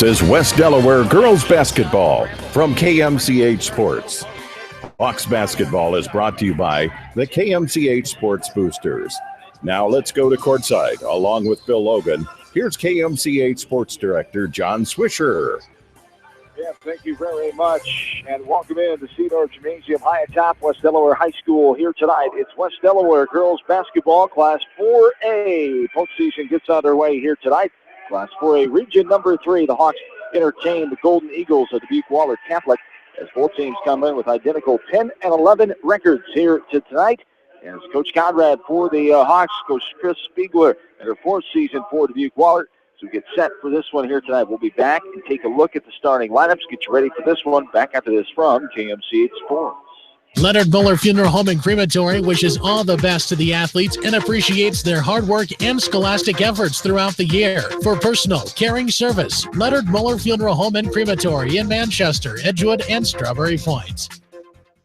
This is West Delaware girls basketball from KMCH Sports. Hawks basketball is brought to you by the KMCH Sports Boosters. Now let's go to courtside. Along with Bill Logan, here's KMCH Sports Director John Swisher. Yeah, thank you very much, and welcome in to Cedar Gymnasium high atop West Delaware High School here tonight. It's West Delaware girls basketball, Class 4A. Postseason gets underway here tonight. Class 4A, Region number 3. The Hawks entertain the Golden Eagles of Dubuque Wahlert Catholic as both teams come in with identical 10-11 records here tonight. As Coach Conrad for the Hawks, Coach Chris Spiegler in her fourth season for Dubuque Wahlert. So we get set for this one here tonight. We'll be back and take a look at the starting lineups. Get you ready for this one. Back after this from KMCH Sports. Leonard Muller Funeral Home and Crematory wishes all the best to the athletes and appreciates their hard work and scholastic efforts throughout the year. For personal, caring service, Leonard Muller Funeral Home and Crematory in Manchester, Edgewood, and Strawberry Point.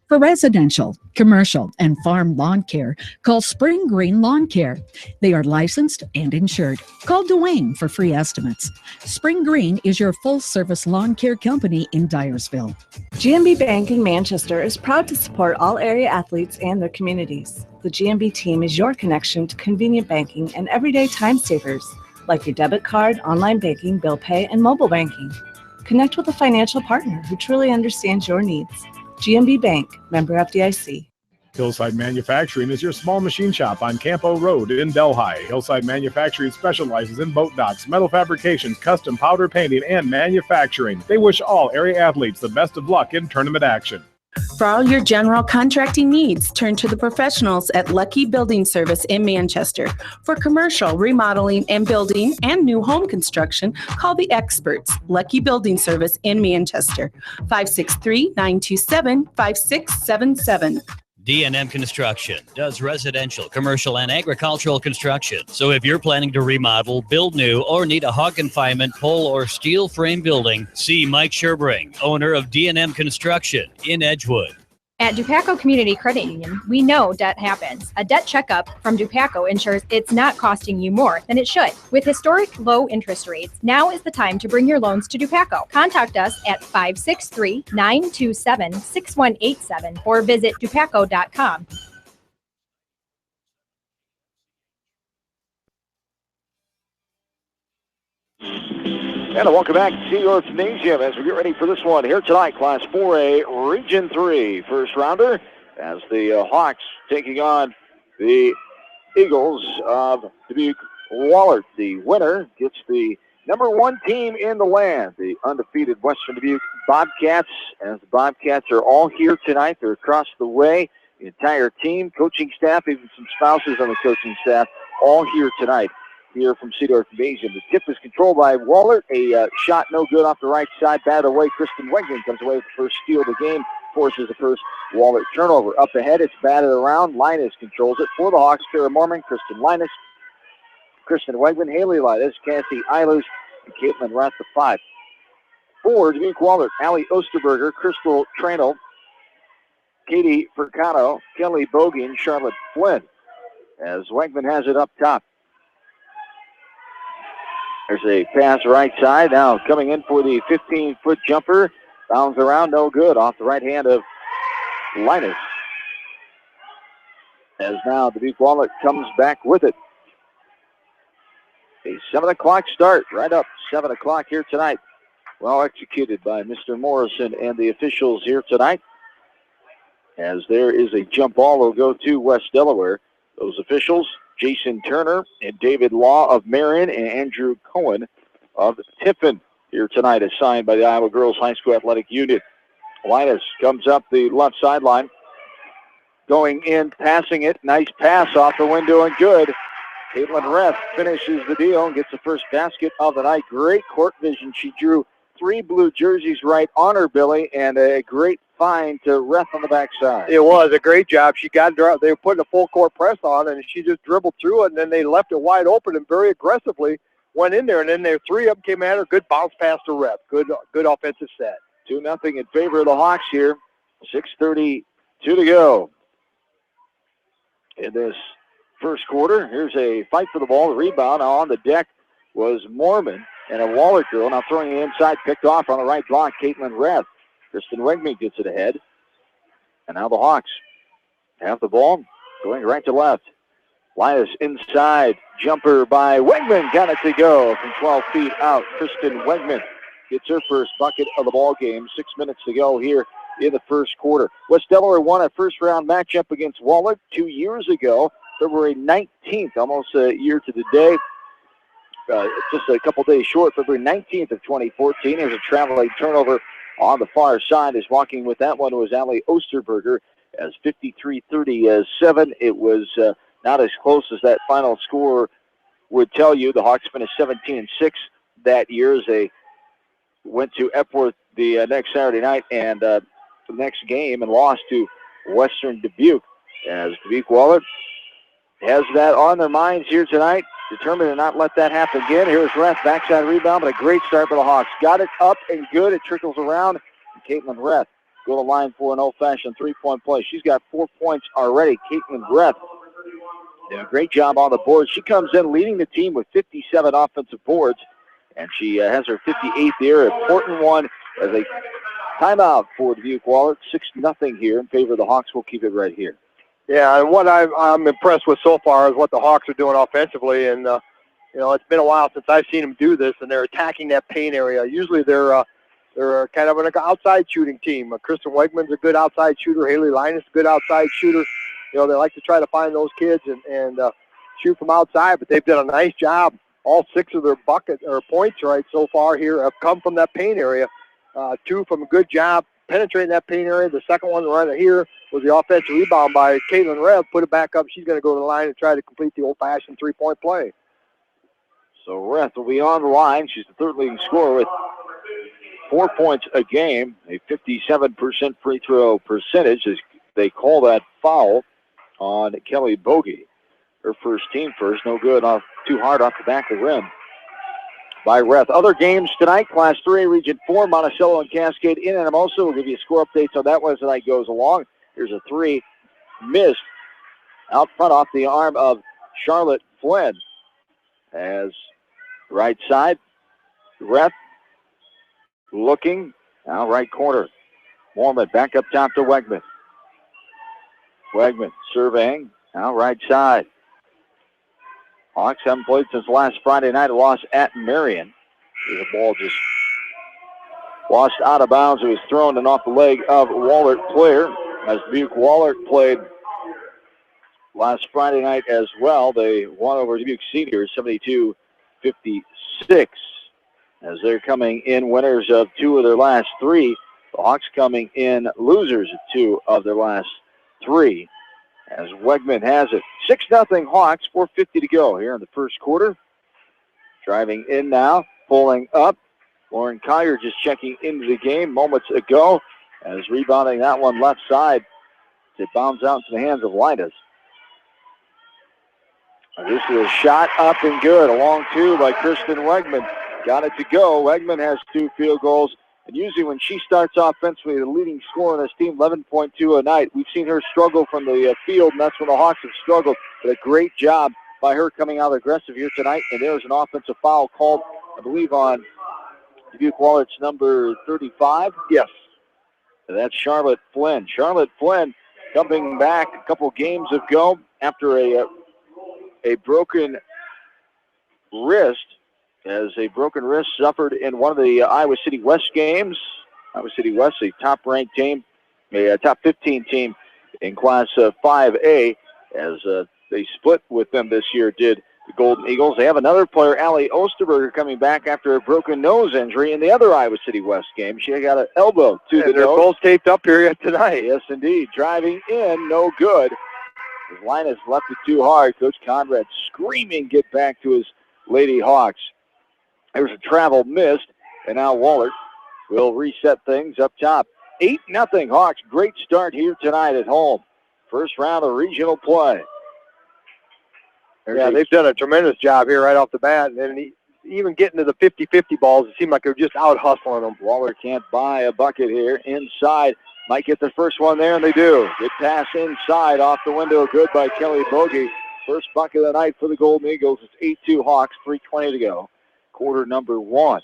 For residential, commercial, and farm lawn care, call Spring Green Lawn Care. They are licensed and insured. Call Dwayne for free estimates. Spring Green is your full-service lawn care company in Dyersville. GMB Bank in Manchester is proud to support all area athletes and their communities. The GMB team is your connection to convenient banking and everyday time savers, like your debit card, online banking, bill pay, and mobile banking. Connect with a financial partner who truly understands your needs. GMB Bank, member FDIC. Hillside Manufacturing is your small machine shop on Campo Road in Delhi. Hillside Manufacturing specializes in boat docks, metal fabrications, custom powder painting, and manufacturing. They wish all area athletes the best of luck in tournament action. For all your general contracting needs, turn to the professionals at Lucky Building Service in Manchester. For commercial, remodeling, and building and new home construction, call the experts, Lucky Building Service in Manchester, 563-927-5677. D&M Construction does residential, commercial, and agricultural construction. So if you're planning to remodel, build new, or need a hog confinement, pole, or steel frame building, see Mike Sherbring, owner of D&M Construction in Edgewood. At Dupaco Community Credit Union, we know debt happens. A debt checkup from Dupaco ensures it's not costing you more than it should. With historic low interest rates, now is the time to bring your loans to Dupaco. Contact us at 563-927-6187 or visit dupaco.com. And welcome back to Cedar Gymnasium as we get ready for this one here tonight, Class 4A, Region 3, first rounder, as the Hawks taking on the Eagles of Dubuque Wahlert. The winner gets the number 1 team in the land, the undefeated Western Dubuque Bobcats, as the Bobcats are all here tonight. They're across the way, the entire team, coaching staff, even some spouses on the coaching staff, all here tonight. Here from Cedar Gymnasium. The tip is controlled by Wahlert. A shot no good off the right side. Batted away. Kristen Wegman comes away with the first steal of the game. Forces the first Wahlert turnover. Up ahead, it's batted around. Linus controls it for the Hawks. Tara Mormon, Kristen Linus, Kristen Wegman, Haley Linus, Cassie Eilers, and Caitlin Rath, the 5. For Dubuque Wahlert, Allie Osterberger, Crystal Tranel, Katie Furcado, Kelly Bogie, and Charlotte Flynn. As Wegman has it up top. There's a pass right side. Now coming in for the 15-foot jumper. Bounds around, no good. Off the right hand of Linus. As now Dubuque Wahlert comes back with it. A 7 o'clock start. Right up 7 o'clock here tonight. Well executed by Mr. Morrison and the officials here tonight. As there is a jump ball will go to West Delaware. Those officials, Jason Turner and David Law of Marion and Andrew Cohen of Tiffin here tonight, assigned by the Iowa Girls High School Athletic Union. Linus comes up the left sideline, going in, passing it. Nice pass off the window and good. Caitlin Reth finishes the deal and gets the first basket of the night. Great court vision. She drew 3 blue jerseys right on her, Billy, and a great find to Reth on the backside. It was a great job. She got there. They were putting a full court press on, and she just dribbled through it, and then they left it wide open and very aggressively went in there. And then their 3 of them came at her. Good bounce pass to Reth. Good offensive set. 2-0 in favor of the Hawks here. 6:32 to go in this first quarter. Here's a fight for the ball. The rebound on the deck was Mormon. and a Wahlert girl. Now throwing it inside, picked off on the right block, Caitlin Reth. Kristen Wegman gets it ahead. And now the Hawks have the ball, going right to left. Linus inside, jumper by Wegman, got it to go from 12 feet out. Kristen Wegman gets her first bucket of the ball game. 6 minutes to go here in the first quarter. West Delaware won a first-round matchup against Wahlert 2 years ago, February 19th, almost a year to the day. Just a couple days short, February 19th of 2014. There's a traveling turnover on the far side. Is walking with that one was Allie Osterberger as 53-37. It was not as close as that final score would tell you. The Hawks finished 17-6 that year as they went to Epworth the next Saturday night and the next game and lost to Western Dubuque. As Dubuque Wahlert has that on their minds here tonight, determined to not let that happen again. Here's Reth, backside rebound, but a great start for the Hawks. Got it up and good. It trickles around. And Caitlin Reth go to line for an old-fashioned three-point play. She's got 4 points already. Caitlin Reth did a great job on the board. She comes in leading the team with 57 offensive boards, and she has her 58th here. Important one as a timeout for Dubuque Wahlert. 6-0 here in favor of the Hawks. We'll keep it right here. Yeah, and what I'm impressed with so far is what the Hawks are doing offensively. And, it's been a while since I've seen them do this, and they're attacking that paint area. Usually they're kind of an outside shooting team. Kristen Wegman's a good outside shooter. Haley Linus a good outside shooter. They like to try to find those kids and shoot from outside, but they've done a nice job. All 6 of their bucket or points right so far here have come from that paint area. 2 from a good job penetrating that paint area. The second one right here was the offensive rebound by Caitlin Rev. Put it back up. She's going to go to the line and try to complete the old-fashioned three-point play. So Rev will be on the line. She's the third leading scorer with 4 points a game, a 57% free throw percentage. As they call that foul on Kelly Bogey. Her first team first, no good, too hard off the back of the rim by Reth. Other games tonight, Class 3A, Region 4, Monticello and Cascade in Anamosa. We'll give you score updates on that one as the night goes along. Here's a three missed out front off the arm of Charlotte Flynn. As right side, Reth looking, now right corner. Mormon back up top to Wegman. Wegman surveying, now right side. Hawks haven't played since last Friday night. A loss at Marion. The ball just lost out of bounds. It was thrown and off the leg of a Wahlert player. As Dubuque Wahlert played last Friday night as well, they won over Dubuque Seniors 72-56. As they're coming in winners of 2 of their last 3. The Hawks coming in losers of 2 of their last 3. As Wegman has it. 6-0 Hawks, 4:50 to go here in the first quarter. Driving in now, pulling up. Lauren Collier just checking into the game moments ago. As rebounding that one left side. It bounds out into the hands of Linus. This is a shot up and good. A long 2 by Kristen Wegman. Got it to go. Wegman has 2 field goals. And usually when she starts offensively, the leading scorer on this team, 11.2 a night. We've seen her struggle from the field, and that's when the Hawks have struggled. But a great job by her coming out aggressive here tonight. And there's an offensive foul called, I believe, on Dubuque Wallert's number 35. Yes. And that's Charlotte Flynn. Charlotte Flynn coming back a couple games ago after a broken wrist. As a broken wrist suffered in one of the Iowa City West games. Iowa City West, a top-ranked team, a top 15 team in Class 5A, as they split with them this year, did the Golden Eagles. They have another player, Allie Osterberger, coming back after a broken nose injury in the other Iowa City West game. She got an elbow to the nose. They're both taped up here tonight. Yes, indeed. Driving in, no good. His line has left it too hard. Coach Conrad screaming, get back to his Lady Hawks. There's a travel missed, and now Wahlert will reset things up top. 8-0 Hawks. Great start here tonight at home. First round of regional play. Yeah, they've done a tremendous job here right off the bat. And even getting to the 50-50 balls, it seemed like they were just out hustling them. Wahlert can't buy a bucket here. Inside. Might get the first one there, and they do. Good pass inside off the window. Good by Kelly Bogey. First bucket of the night for the Golden Eagles. It's 8-2 Hawks, 3:20 to go. quarter number 1.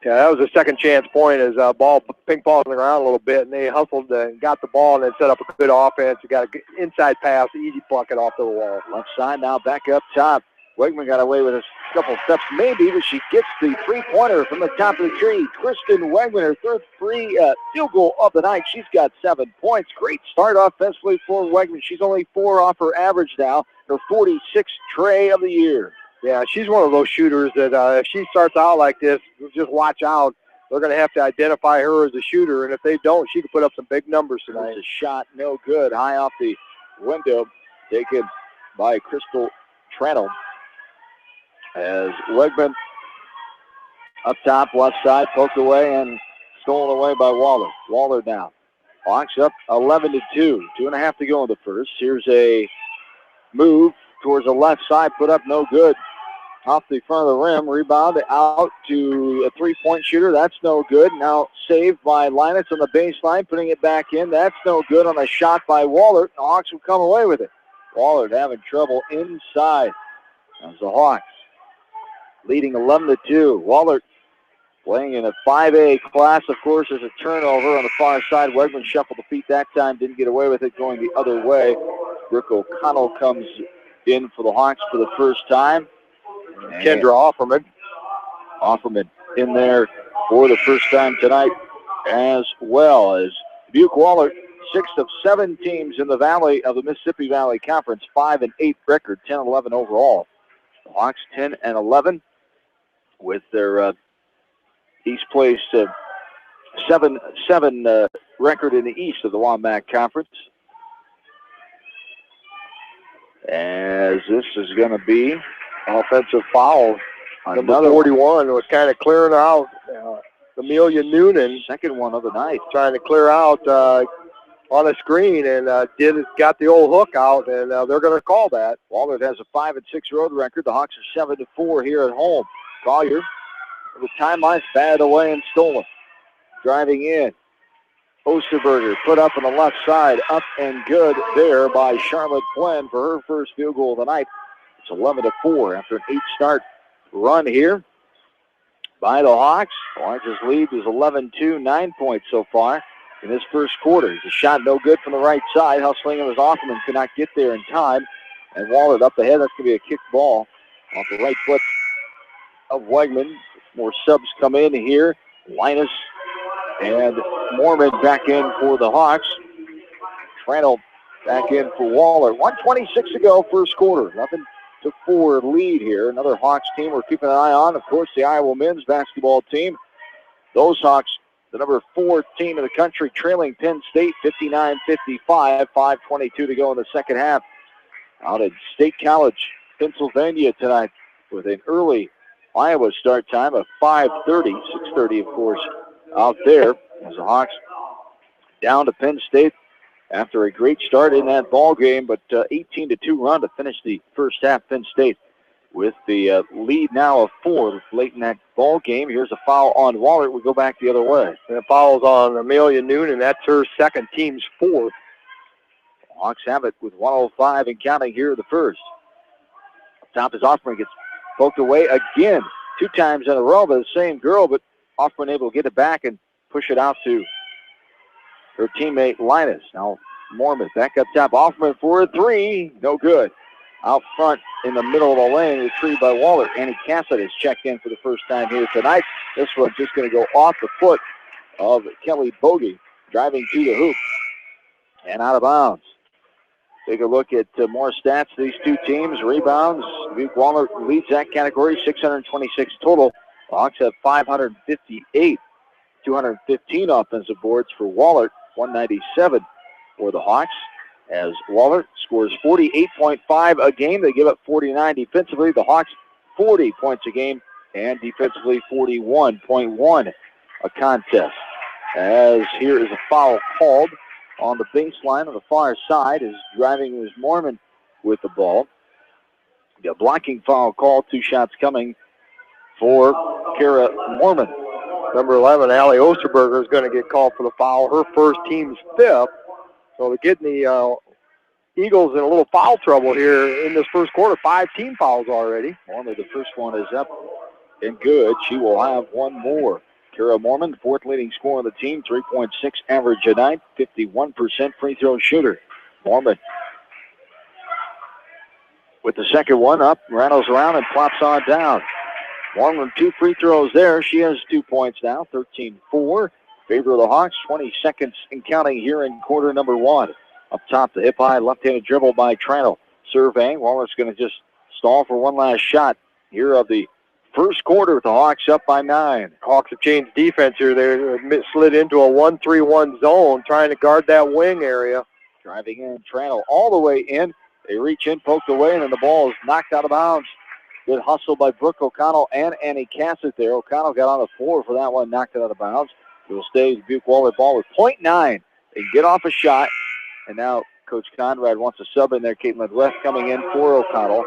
Yeah, that was a second chance point as ball ping-ponged around a little bit, and they hustled and got the ball and then set up a good offense. You got an inside pass, easy bucket off the wall. Left side now back up top. Wegman got away with a couple steps maybe, but she gets the three-pointer from the top of the tree. Kristen Wegman, her third field goal of the night. She's got 7 points. Great start offensively for Wegman. She's only 4 off her average now. Her 46th tray of the year. Yeah, she's one of those shooters that if she starts out like this, just watch out. They're going to have to identify her as a shooter, and if they don't, she can put up some big numbers tonight. It's a shot, no good. High off the window, taken by Crystal Tranel. As Wegman up top, left side, poked away and stolen away by Wahlert. Wahlert now. Hawks up 11-2. 2.5 to go in the first. Here's a move towards the left side, put up no good. Off the front of the rim, rebound out to a three-point shooter. That's no good. Now saved by Linus on the baseline, putting it back in. That's no good on a shot by Wahlert. The Hawks will come away with it. Wahlert having trouble inside. As the Hawks leading 11-2. Wahlert playing in a 5A class, of course, as a turnover on the far side. Wegman shuffled the feet that time, didn't get away with it, going the other way. Brooke O'Connell comes in for the Hawks for the first time. Kendra Offerman in there for the first time tonight as well. As Buke Wahlert, 6 of 7 teams in the Valley of the Mississippi Valley Conference, 5-8 record, 10-11 overall. The Hawks 10-11 with their East Place 7 record in the East of the Wombat Conference. As this is going to be offensive foul. Number 41 was kind of clearing out. Amelia Noonan, second one of the night, trying to clear out on a screen and got the old hook out, and they're going to call that. Wahlert has a 5-6 road record. The Hawks are 7-4 here at home. Collier, the timeline batted away and stolen. Driving in. Osterberger put up on the left side, up and good there by Charlotte Flynn for her first field goal of the night. It's 11-4 after an 8-start run here by the Hawks. The largest lead is 11-2, 9 points so far in this first quarter. The shot no good from the right side. Hustling of his Offerman could not get there in time. And Wahlert up ahead. That's going to be a kick ball off the right foot of Wegman. More subs come in here. Linus and Mormon back in for the Hawks. Tranel back in for Wahlert. 1:26 to go, first quarter. 11-4 lead here. Another Hawks team we're keeping an eye on. Of course, the Iowa men's basketball team. Those Hawks, the number 4 team in the country, trailing Penn State 59-55. 5:22 to go in the second half. Out at State College, Pennsylvania tonight with an early Iowa start time of 5:30. 6:30, of course, out there as the Hawks down to Penn State after a great start in that ball game, but 18-2 run to finish the first half. Penn State with the lead now of 4 late in that ball game. Here's a foul on Wahlert. We go back the other way. And the foul's on Amelia Noonan. That's her second, team's 4th. Hawks have it with 1:05 and counting here in the first. Up top is Offerman, gets poked away again 2 times in a row by the same girl, but Offerman able to get it back and push it out to her teammate Linus. Now Mormon back up top. Offerman for a 3. No good. Out front in the middle of the lane, retrieved by Wahlert. Annie Cassett has checked in for the first time here tonight. This one's just going to go off the foot of Kelly Bogey, driving to the hoop and out of bounds. Take a look at more stats. These two teams, rebounds. Buke Wahlert leads that category, 626 total. The Hawks have 558. 215 offensive boards for Wahlert, 197 for the Hawks. As Wahlert scores 48.5 a game, they give up 49 defensively. The Hawks 40 points a game and defensively 41.1 a contest. As here is a foul called on the baseline on the far side. Is driving was Mormon with the ball. The blocking foul call, 2 shots coming for Kara Mormon. Number 11, Allie Osterberger, is going to get called for the foul. Her first, team's 5th. So they're getting the Eagles in a little foul trouble here in this first quarter. 5 team fouls already. Only the first one is up and good. She will have one more. Kara Mormon, fourth leading scorer on the team, 3.6 average a night, 51% free throw shooter. Mormon with the second one up, rattles around and plops on down. Mormon, 2 free throws there. She has 2 points now, 13-4. Favor of the Hawks, 20 seconds and counting here in quarter number 1. Up top, the hip-high left-handed dribble by Tranel. Surveying, Wallert's going to just stall for one last shot here of the first quarter with the Hawks up by 9. Hawks have changed defense here. They slid into a 1-3-1 zone, trying to guard that wing area. Driving in, Tranel all the way in. They reach in, poked away, and then the ball is knocked out of bounds. Good hustle by Brooke O'Connell and Annie Cassett there. O'Connell got on the floor for that one, knocked it out of bounds. It will stay Dubuque Wahlert ball with .9. They get off a shot, and now Coach Conrad wants a sub in there. Caitlin West coming in for O'Connell.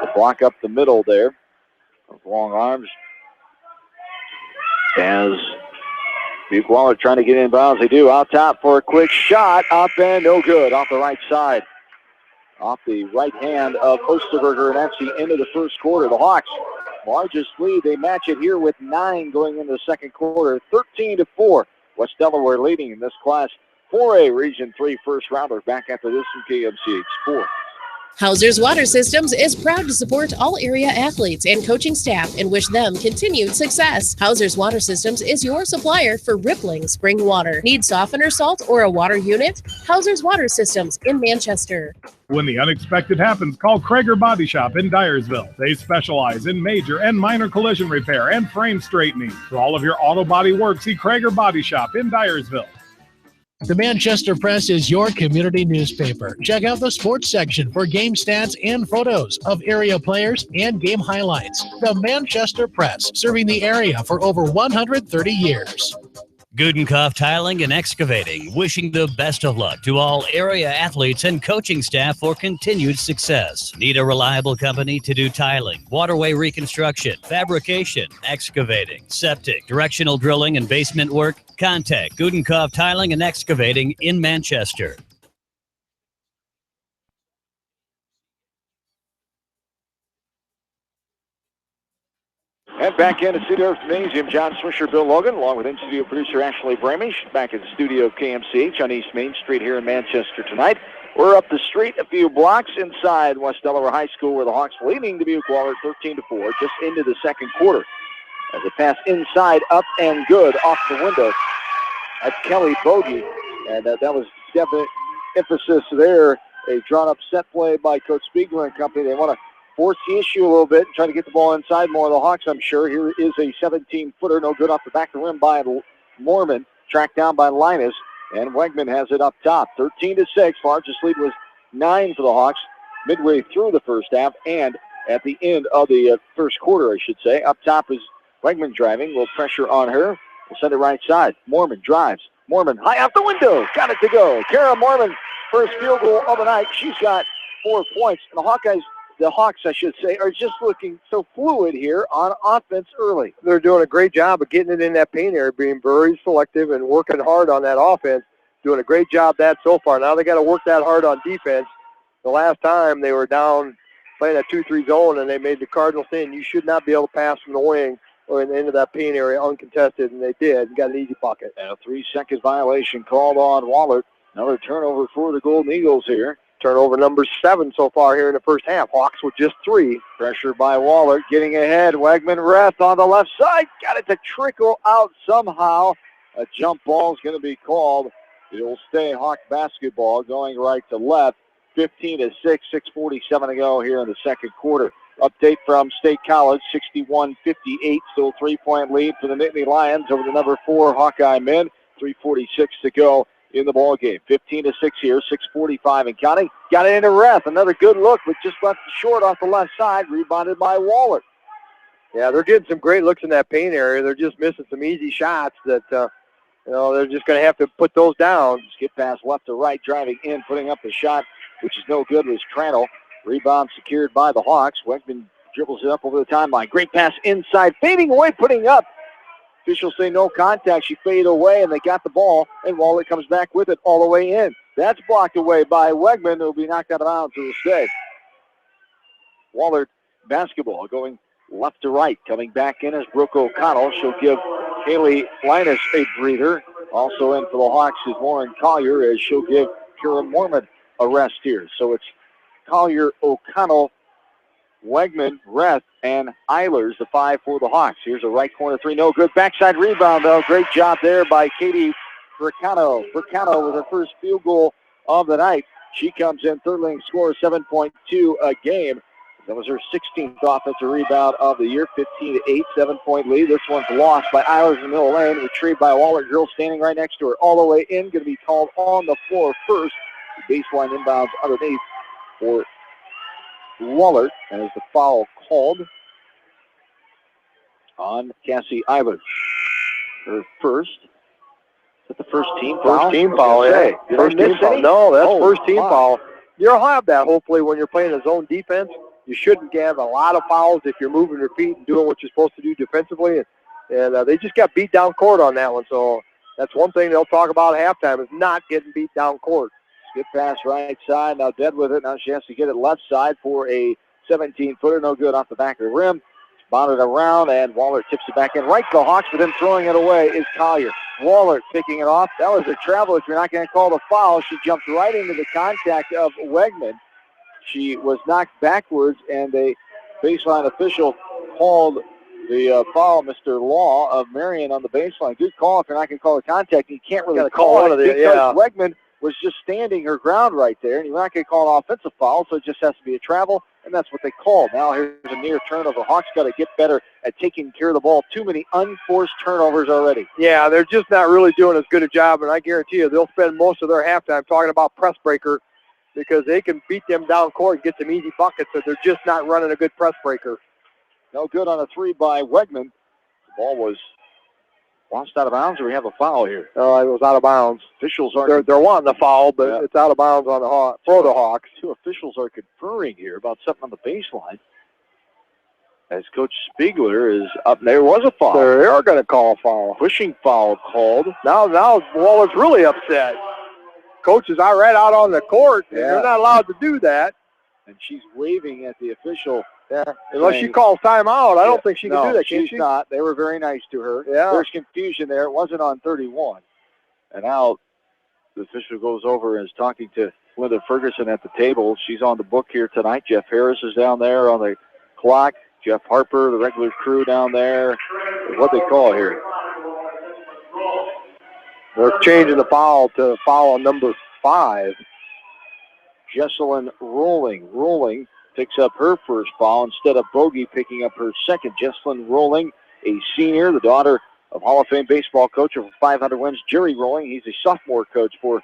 The block up the middle there. Those long arms. As Dubuque Wahlert trying to get in bounds. They do. Out top for a quick shot. Up and no good. Off the right side. Off the right hand of Osterberger, and that's the end of the first quarter. The Hawks, largest lead. They match it here with 9 going into the second quarter. 13-4. West Delaware leading in this Class 4A Region 3 first rounder. Back after this from KMCH Sports. Hauser's Water Systems is proud to support all area athletes and coaching staff and wish them continued success. Hauser's Water Systems is your supplier for rippling spring water. Need softener salt or a water unit? Hauser's Water Systems in Manchester. When the unexpected happens, call Krager Body Shop in Dyersville. They specialize in major and minor collision repair and frame straightening. For all of your auto body work, see Krager Body Shop in Dyersville. The Manchester Press is your community newspaper. Check out the sports section for game stats and photos of area players and game highlights. The Manchester Press, serving the area for over 130 years. Gudenkopf Tiling and Excavating, wishing the best of luck to all area athletes and coaching staff for continued success. Need a reliable company to do tiling, waterway reconstruction, fabrication, excavating, septic, directional drilling, and basement work? Contact Gudenkopf Tiling and Excavating in Manchester. And back in the studio of Gymnasium, John Swisher, Bill Logan, along with in-studio producer Ashley Bramish, back at the studio of KMCH on East Main Street here in Manchester tonight. We're up the street a few blocks inside West Delaware High School, where the Hawks leading Dubuque Wahlert 13-4, just into the second quarter. As a pass inside, up and good, off the window. That's Kelly Bogey, and that was definite emphasis there. A drawn-up set play by Coach Spiegler and company. They want to force the issue a little bit and try to get the ball inside more of the Hawks, I'm sure. Here is a 17-footer, no good off the back of the rim by Mormon, tracked down by Linus, and Wegman has it up top. 13-6, largest lead was 9 for the Hawks midway through the first half and at the end of the first quarter, I should say. Up top is Wegman driving, a little pressure on her. We'll send it right side. Mormon drives. Mormon high out the window, got it to go. Kara Mormon, first field goal of the night. She's got 4 points, and the Hawks, I should say, are just looking so fluid here on offense early. They're doing a great job of getting it in that paint area, being very selective and working hard on that offense. Doing a great job that so far. Now they got to work that hard on defense. The last time they were down playing a 2-3 zone and they made the Cardinals saying you should not be able to pass from the wing or into that paint area uncontested, and they did. Got an easy bucket. And a 3-second violation called on Wahlert. Another turnover for the Golden Eagles here. Turnover number 7 so far here in the first half. Hawks with just 3. Pressure by Wahlert, getting ahead. Wegman Reth on the left side. Got it to trickle out somehow. A jump ball is going to be called. It will stay Hawk basketball going right to left. 15-6, 6:47 to go here in the second quarter. Update from State College, 61-58. Still 3-point lead for the Nittany Lions over the number 4 Hawkeye men. 3:46 to go in the ball game. 15-6 here, 6:45 and counting. Got it into Reth. Another good look, but just left short off the left side. Rebounded by Wahlert. Yeah, they're getting some great looks in that paint area. They're just missing some easy shots that, they're just going to have to put those down. Skip pass left to right, driving in, putting up the shot, which is no good, was Tranel. Rebound secured by the Hawks. Wegman dribbles it up over the timeline. Great pass inside, fading away, putting up. Officials say no contact. She faded away, and they got the ball, and Wahlert comes back with it all the way in. That's blocked away by Wegman. It will be knocked out of bounds to the stay. Wahlert basketball going left to right. Coming back in is Brooke O'Connell. She'll give Haley Linus a breather. Also in for the Hawks is Lauren Collier, as she'll give Kira Mormon a rest here. So it's Collier, O'Connell, Wegman, Reth, and Eilers, the 5 for the Hawks. Here's a right corner three. No good. Backside rebound, though. Great job there by Katie Bricano. Bricano with her first field goal of the night. She comes in third leading scorer, 7.2 a game. That was her 16th offensive rebound of the year, 15-8, 7-point lead. This one's lost by Eilers in the middle lane, retrieved by a Wahlert girl standing right next to her. All the way in, going to be called on the floor first. The baseline inbounds underneath for Wahlert, and as the foul called on Cassie Eilers. Her first. Is that the first team foul? First team foul, yeah. First team foul. No, that's first team foul. You'll have that, hopefully, when you're playing a zone defense. You shouldn't have a lot of fouls if you're moving your feet and doing what you're supposed to do defensively. And they just got beat down court on that one. So that's one thing they'll talk about at halftime is not getting beat down court. Good pass right side. Now dead with it. Now she has to get it left side for a 17-footer. No good off the back of the rim. Bounded around, and Wahlert tips it back in. Right to the Hawks, but then throwing it away is Collier. Wahlert picking it off. That was a travel. If you're not going to call the foul, she jumped right into the contact of Wegman. She was knocked backwards, and a baseline official called the foul, Mr. Law of Marion, on the baseline. Good call if you're not going to call the contact. You can't really call it because Wegman was just standing her ground right there, and you're not going to call an offensive foul, so it just has to be a travel, and that's what they called. Now here's a near turnover. Hawks got to get better at taking care of the ball. Too many unforced turnovers already. Yeah, they're just not really doing as good a job, and I guarantee you they'll spend most of their halftime talking about press breaker, because they can beat them down court and get some easy buckets, so they're just not running a good press breaker. No good on a three by Wegman. The ball was lost out of bounds, or we have a foul here? It was out of bounds. Officials are they're wanting the foul, but it's out of bounds on the Hawks. For the Hawks. Two officials are conferring here about something on the baseline. As Coach Spiegler is up, there was a foul. They are going to call a foul. Pushing foul called. Now Waller's really upset. Coach is right out on the court, and they're not allowed to do that. And she's waving at the official. Yeah, unless she calls timeout. I don't think she can do that, can she? She's not. They were very nice to her. Yeah. There's confusion there. It wasn't on 31. And now the official goes over and is talking to Linda Ferguson at the table. She's on the book here tonight. Jeff Harris is down there on the clock. Jeff Harper, the regular crew down there. What they call here? They're changing the foul to foul on number 5. Jesselyn Rolling. Rolling picks up her first foul instead of Bogey picking up her second. Jesselyn Rolling, a senior, the daughter of Hall of Fame baseball coach over 500 wins, Jerry Rolling. He's a sophomore coach for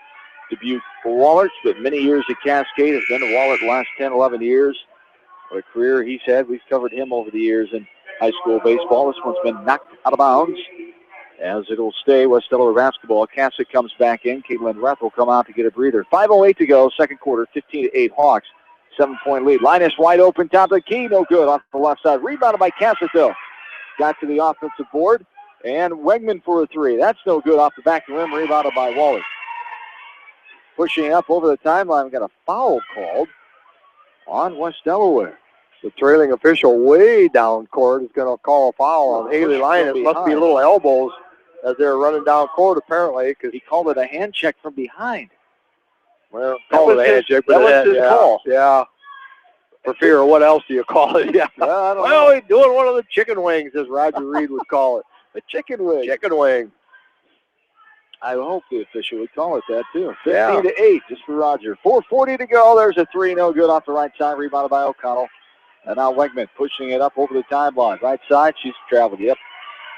Dubuque Wahlert. Spent many years at Cascade. Has been to Wahlert the last 10, 11 years. What a career he's had. We've covered him over the years in high school baseball. This one's been knocked out of bounds, as it'll stay West Delaware basketball. Cassick comes back in. Caitlin Reth will come out to get a breather. 5:08 to go, second quarter, 15-8 Hawks. 7-point lead. Linus wide open, top of the key, no good off the left side. Rebounded by Cassick, though. Got to the offensive board, and Wegman for a three. That's no good off the back of the rim, rebounded by Wahlert. Pushing up over the timeline, we got a foul called on West Delaware. The trailing official way down court is going to call a foul on Haley Linus. Must be a little elbows as they're running down court, apparently, because he called it a hand check from behind. Well, call it a hand check, but that was his call. Yeah. For fear, what else do you call it? Yeah. I don't know. He's doing one of the chicken wings, as Roger Reed would call it. A chicken wing. Chicken wing. I hope the official would call it that, too. 15-8, just for Roger. 4:40 to go. There's a three, no good off the right side, rebounded by O'Connell. And now Wegman pushing it up over the timeline. Right side, she's traveled. Yep.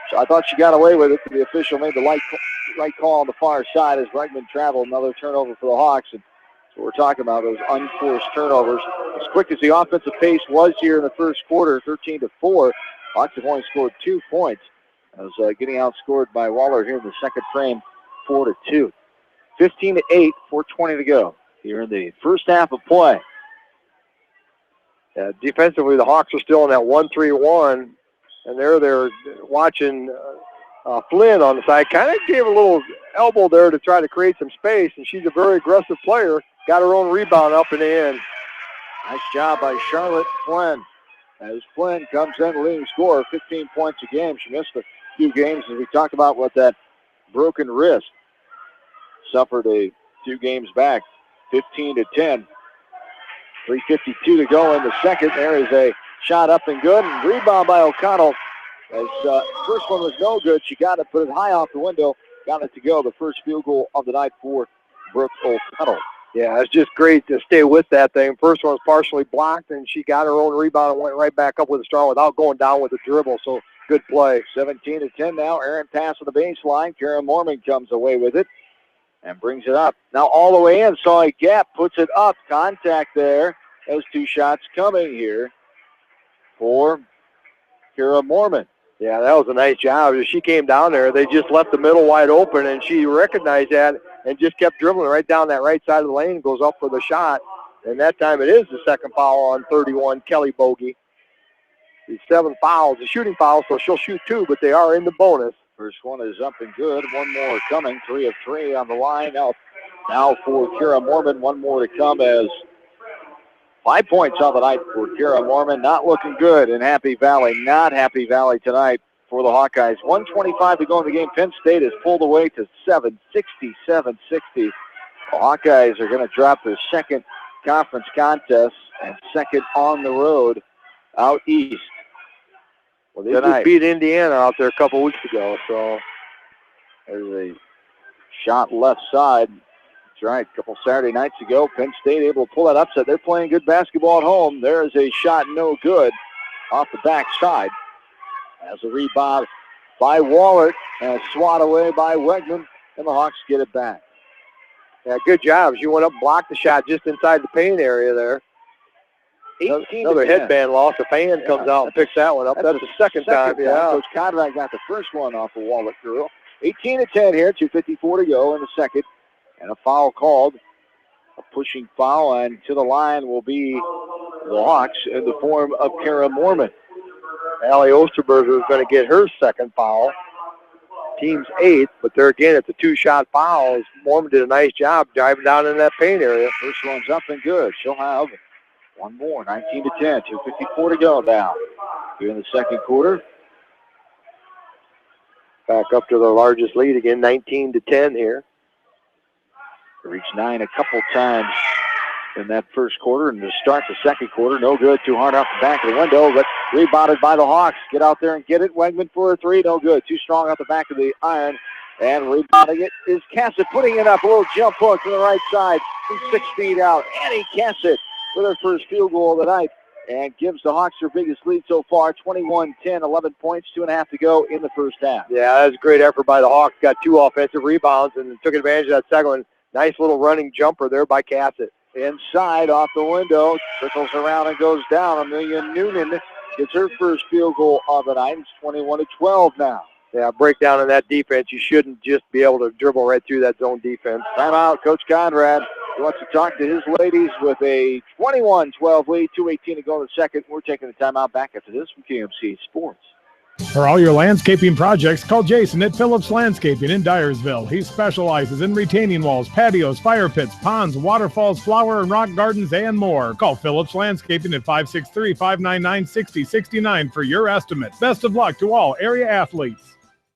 So I thought she got away with it. The official made the right call on the far side as Wegman traveled. Another turnover for the Hawks. And that's what we're talking about, those unforced turnovers. As quick as the offensive pace was here in the first quarter, 13-4, Hawks have only scored 2 points. As getting outscored by Wahlert here in the second frame, 4-2. 15-8, 4:20 to go here in the first half of play. Defensively, the Hawks are still in that 1-3-1, and they're watching Flynn on the side. Kind of gave a little elbow there to try to create some space, and she's a very aggressive player. Got her own rebound up in the end. Nice job by Charlotte Flynn. as Flynn comes in leading scorer, 15 points a game. She missed a few games, as we talked about, with that broken wrist. Suffered a few games back, 15-10. 3:52 to go in the second. There is a shot up and good, and rebound by O'Connell. As first one was no good, she got it, put it high off the window, got it to go. The first field goal of the night for Brooke O'Connell. Yeah, it's just great to stay with that thing. First one was partially blocked, and she got her own rebound and went right back up with a strong without going down with a dribble. So good play. 17-10 now. Aaron pass on the baseline. Kara Mormon comes away with it and brings it up. Now all the way in. Saw a gap, puts it up. Contact there. Those two shots coming here for Kara Mormon. Yeah, that was a nice job. As she came down there, they just left the middle wide open, and she recognized that and just kept dribbling right down that right side of the lane, goes up for the shot. And that time it is the second foul on 31, Kelly Bogey. The 7 fouls, the shooting foul, so she'll shoot 2, but they are in the bonus. First one is up and good. One more coming. 3 of 3 on the line. Now for Kara Mormon, one more to come as 5 points on the night for Kara Mormon. Not looking good in Happy Valley. Not Happy Valley tonight for the Hawkeyes. 1:25 to go in the game. Penn State has pulled away to 7-60. The Hawkeyes are going to drop their second conference contest and second on the road out east. Well, they just beat Indiana out there a couple weeks ago, so there's a shot left side. That's right, a couple Saturday nights ago, Penn State able to pull that upset. They're playing good basketball at home. There is a shot no good off the backside. As a rebound by Wahlert and a swat away by Wegman, and the Hawks get it back. Yeah, good job. She went up and blocked the shot just inside the paint area there. Another headband loss. The fan comes out and picks that one up. That's the second time. Yeah. Coach Conrad got the first one off of Wahlert girl. 18-10 here, 2:54 to go in the second. And a foul called, a pushing foul, and to the line will be the Hawks in the form of Kara Mormon. Allie Osterberger is going to get her second foul. Team's 8th, but there again, it's a 2-shot foul. Mormon did a nice job driving down in that paint area. First one's up and good. She'll have one more, 19-10, 2:54 to go now. Here in the second quarter. Back up to the largest lead again, 19-10 here. Reached 9 a couple times in that first quarter, and to start the second quarter, no good. Too hard off the back of the window, but rebounded by the Hawks. Get out there and get it. Wegman for a 3, no good. Too strong off the back of the iron, and rebounding it is Cassett, putting it up. A little jump hook to the right side from 6 feet out. Annie Cassett with her first field goal of the night and gives the Hawks their biggest lead so far, 21-10, 11 points, 2.5 to go in the first half. Yeah, that was a great effort by the Hawks. Got 2 offensive rebounds and took advantage of that second one. Nice little running jumper there by Cassett. Inside, off the window, circles around and goes down. Amelia Noonan gets her first field goal of the night. It's 21-12 now. Yeah, breakdown in that defense. You shouldn't just be able to dribble right through that zone defense. Timeout, Coach Conrad. He wants to talk to his ladies with a 21-12 lead, 2:18 to go in the second. We're taking the timeout. Back after this from KMC Sports. For all your landscaping projects, call Jason at Phillips Landscaping in Dyersville. He specializes in retaining walls, patios, fire pits, ponds, waterfalls, flower and rock gardens, and more. Call Phillips Landscaping at 563-599-6069 for your estimate. Best of luck to all area athletes.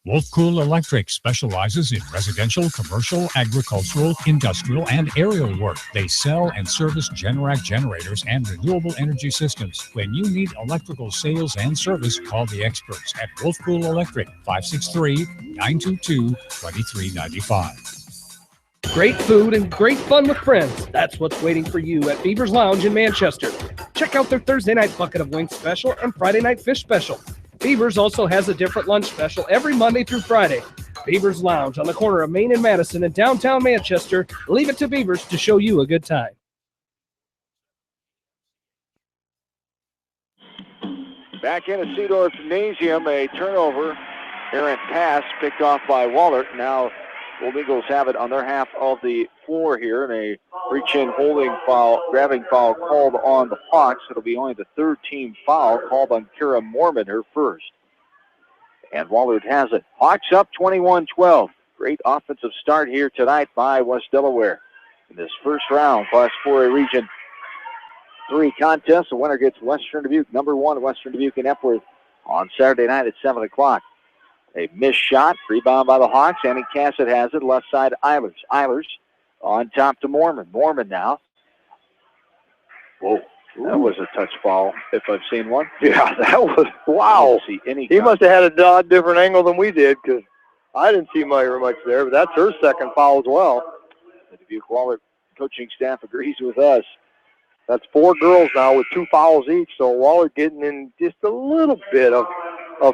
Wolfcool Electric specializes in residential, commercial, agricultural, industrial, and aerial work. They sell and service Generac generators and renewable energy systems. When you need electrical sales and service, call the experts at Wolfcool Electric, 563-922-2395. Great food and great fun with friends. That's what's waiting for you at Beaver's Lounge in Manchester. Check out their Thursday night bucket of wings special and Friday night fish special. Beavers also has a different lunch special every Monday through Friday. Beavers Lounge on the corner of Main and Madison in downtown Manchester. Leave it to Beavers to show you a good time. Back in the Cedar Gymnasium, a turnover. Errant pass picked off by Wahlert. Now Gold Eagles have it on their half of the floor here, and a reach-in holding foul, grabbing foul called on the Hawks. It'll be only the third team foul called on Kara Mormon, her first. And Wahlert has it. Hawks up 21-12. Great offensive start here tonight by West Delaware in this first round, Class 4A region 3 contest. The winner gets Western Dubuque, number 1 Western Dubuque in Epworth on Saturday night at 7 o'clock. A missed shot, rebound by the Hawks. Annie Cassett has it, left side Eilers. Eilers on top to Mormon. Mormon now. Whoa, that was a touch foul, if I've seen one. Yeah, that was, wow. He must have had a different angle than we did, because I didn't see very much there, but that's her second foul as well. The Dubuque Wahlert coaching staff agrees with us. That's 4 girls now with 2 fouls each, so Wahlert getting in just a little bit of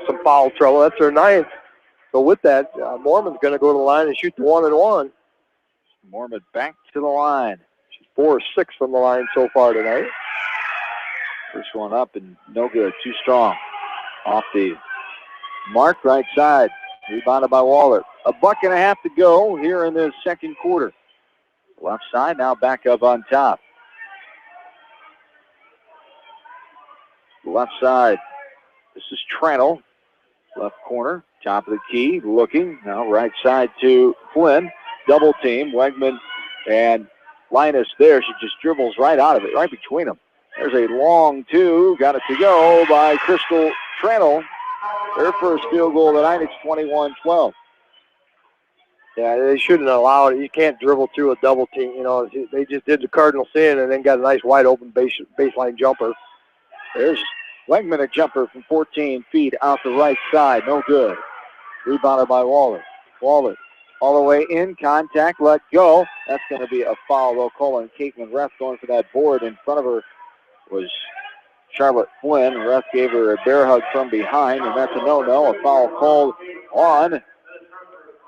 some foul trouble. That's her 9th. So with that, Mormon's going to go to the line and shoot the 1-and-1. Mormon back to the line. She's 4 or 6 from the line so far tonight. First one up and no good. Too strong. Off the mark, right side. Rebounded by Wahlert. A buck and a half to go here in the second quarter. Left side now back up on top. Left side. This is Tranel. Left corner. Top of the key. Looking. Now right side to Flynn. Double team. Wegman and Linus there. She just dribbles right out of it. Right between them. There's a long 2. Got it to go by Crystal Tranel. Their first field goal of the night. It's 21-12. Yeah, they shouldn't allow it. You can't dribble through a double team. You know, they just did the cardinal sin and then got a nice wide open baseline jumper. There's Wegman, a jumper from 14 feet out the right side. No good. Rebounded by Wahlert. Wahlert all the way in. Contact. Let go. That's going to be a foul. They'll call on Caitlin Reth going for that board. In front of her was Charlotte Flynn. Reth gave her a bear hug from behind, and that's a no-no. A foul called on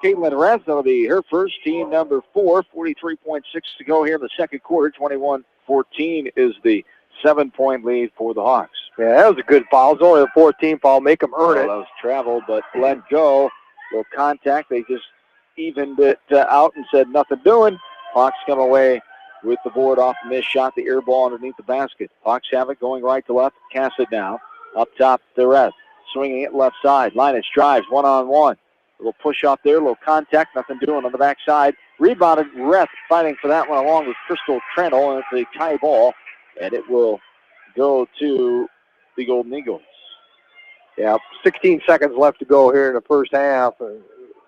Caitlin Reth. That'll be her first, team number 4. 43.6 to go here in the second quarter. 21-14 is the 7-point lead for the Hawks. Yeah, that was a good foul. It's only a 14 foul. Make them earn it. That was travel, but let go. Little contact. They just evened it out and said nothing doing. Hawks come away with the board off the missed shot, the air ball underneath the basket. Hawks have it going right to left. Cassett now. Up top to Reth. Swinging it left side. Linus drives one-on-one. A little push off there, a little contact, nothing doing on the backside. Rebounded. Reth fighting for that one along with Crystal Tranel, and it's a tie ball, and it will go to the Golden Eagles. Yeah, 16 seconds left to go here in the first half.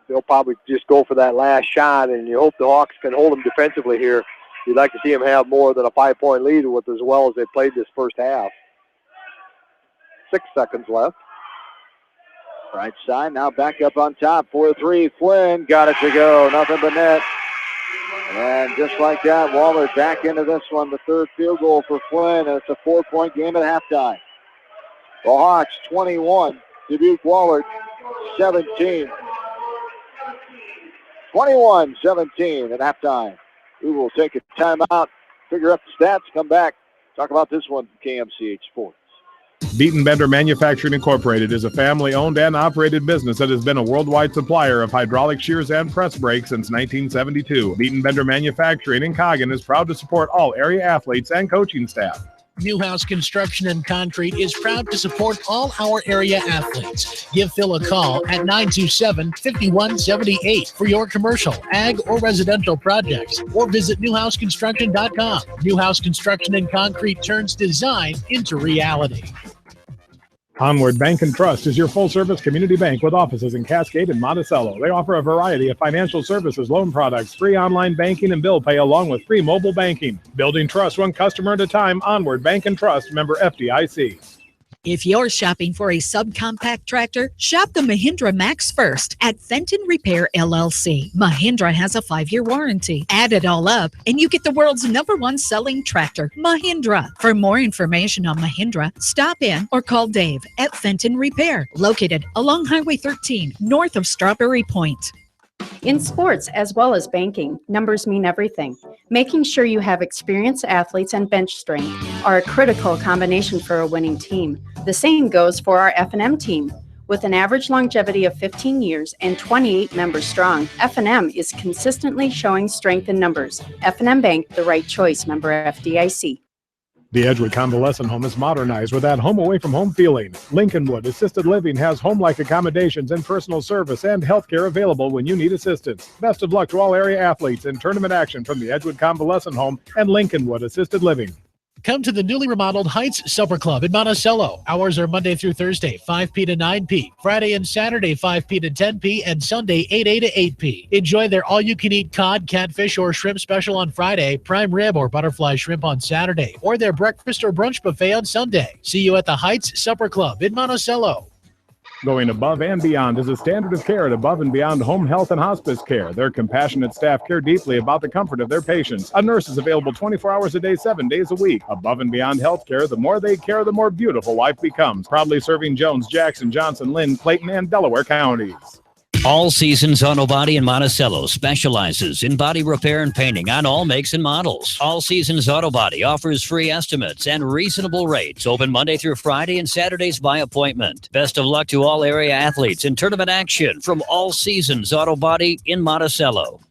They'll probably just go for that last shot, and you hope the Hawks can hold them defensively here. You'd like to see them have more than a 5-point lead with as well as they played this first half. 6 seconds left. Right side, now back up on top. 4-3, Flynn got it to go. Nothing but net. And just like that, Wahlert back into this one. The third field goal for Flynn, and it's a 4-point game at halftime. The Hawks 21, Dubuque Wahlert 17. 21-17 at halftime. We will take a timeout, figure up the stats, come back, talk about this one, KMCH Sports. Beaton Bender Manufacturing Incorporated is a family-owned and operated business that has been a worldwide supplier of hydraulic shears and press brakes since 1972. Beaton Bender Manufacturing in Coggin is proud to support all area athletes and coaching staff. Newhouse Construction and Concrete is proud to support all our area athletes. Give Phil a call at 927-5178 for your commercial, ag, or residential projects, or visit newhouseconstruction.com. Newhouse Construction and Concrete turns design into reality. Onward Bank and Trust is your full-service community bank with offices in Cascade and Monticello. They offer a variety of financial services, loan products, free online banking, and bill pay, along with free mobile banking. Building trust one customer at a time. Onward Bank and Trust, member FDIC. If you're shopping for a subcompact tractor, shop the Mahindra Max first at Fenton Repair LLC. Mahindra has a 5-year warranty. Add it all up, and you get the world's #1 selling tractor, Mahindra. For more information on Mahindra, stop in or call Dave at Fenton Repair, located along Highway 13, north of Strawberry Point. In sports as well as banking, numbers mean everything. Making sure you have experienced athletes and bench strength are a critical combination for a winning team. The same goes for our F&M team. With an average longevity of 15 years and 28 members strong, F&M is consistently showing strength in numbers. F&M Bank, the right choice, member FDIC. The Edgewood Convalescent Home is modernized with that home away from home feeling. Lincolnwood Assisted Living has home-like accommodations and personal service and health care available when you need assistance. Best of luck to all area athletes in tournament action from the Edgewood Convalescent Home and Lincolnwood Assisted Living. Come to the newly remodeled Heights Supper Club in Monticello. Hours are Monday through Thursday, 5 p to 9 p. Friday and Saturday, 5 p to 10 p. And Sunday, 8 a to 8 p. Enjoy their all-you-can-eat cod, catfish, or shrimp special on Friday, prime rib or butterfly shrimp on Saturday, or their breakfast or brunch buffet on Sunday. See you at the Heights Supper Club in Monticello. Going above and beyond is a standard of care at Above and Beyond Home Health and Hospice Care. Their compassionate staff care deeply about the comfort of their patients. A nurse is available 24 hours a day, 7 days a week. Above and Beyond Healthcare, the more they care, the more beautiful life becomes. Proudly serving Jones, Jackson, Johnson, Lynn, Clayton, and Delaware counties. All Seasons Auto Body in Monticello specializes in body repair and painting on all makes and models. All Seasons Auto Body offers free estimates and reasonable rates. Open Monday through Friday and Saturdays by appointment. Best of luck to all area athletes in tournament action from All Seasons Auto Body in Monticello.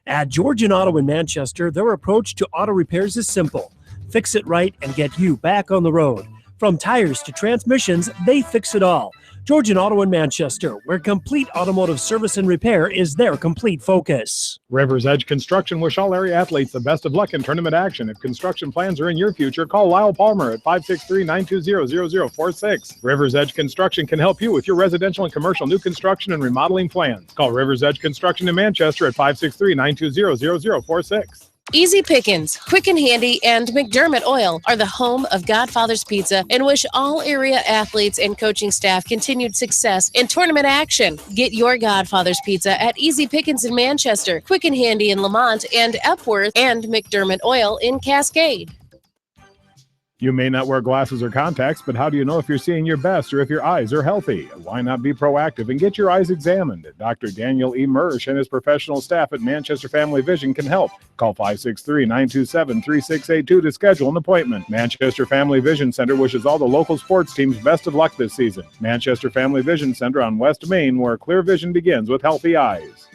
At Georgian Auto in Manchester, their approach to auto repairs is simple. Fix it right and get you back on the road. From tires to transmissions, they fix it all. Georgian Auto in Manchester, where complete automotive service and repair is their complete focus. Rivers Edge Construction wish all area athletes the best of luck in tournament action. If construction plans are in your future, call Lyle Palmer at 563-920-0046. Rivers Edge Construction can help you with your residential and commercial new construction and remodeling plans. Call Rivers Edge Construction in Manchester at 563-920-0046. Easy Pickens, Quick and Handy, and McDermott Oil are the home of Godfather's Pizza and wish all area athletes and coaching staff continued success in tournament action. Get your Godfather's Pizza at Easy Pickens in Manchester, Quick and Handy in Lamont, and Epworth, and McDermott Oil in Cascade. You may not wear glasses or contacts, but how do you know if you're seeing your best or if your eyes are healthy? Why not be proactive and get your eyes examined? Dr. Daniel E. Mersch and his professional staff at Manchester Family Vision can help. Call 563-927-3682 to schedule an appointment. Manchester Family Vision Center wishes all the local sports teams best of luck this season. Manchester Family Vision Center on West Main, where clear vision begins with healthy eyes.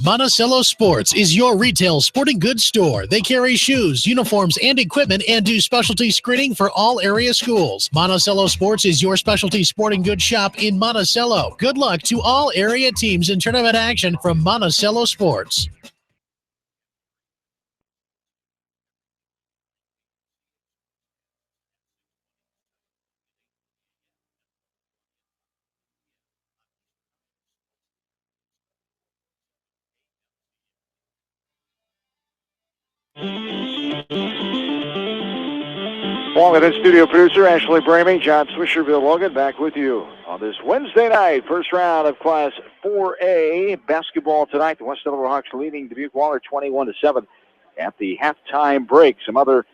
Monticello Sports is your retail sporting goods store. They carry shoes, uniforms, and equipment and do specialty screening for all area schools. Monticello Sports is your specialty sporting goods shop in Monticello. Good luck to all area teams in tournament action from Monticello Sports. Wahlert and studio producer Ashley Bramey, John Swisher, Bill Logan, back with you on this Wednesday night, first round of Class 4A basketball tonight. The West Delaware Hawks leading Dubuque Wahlert 21-7 at the halftime break. Some other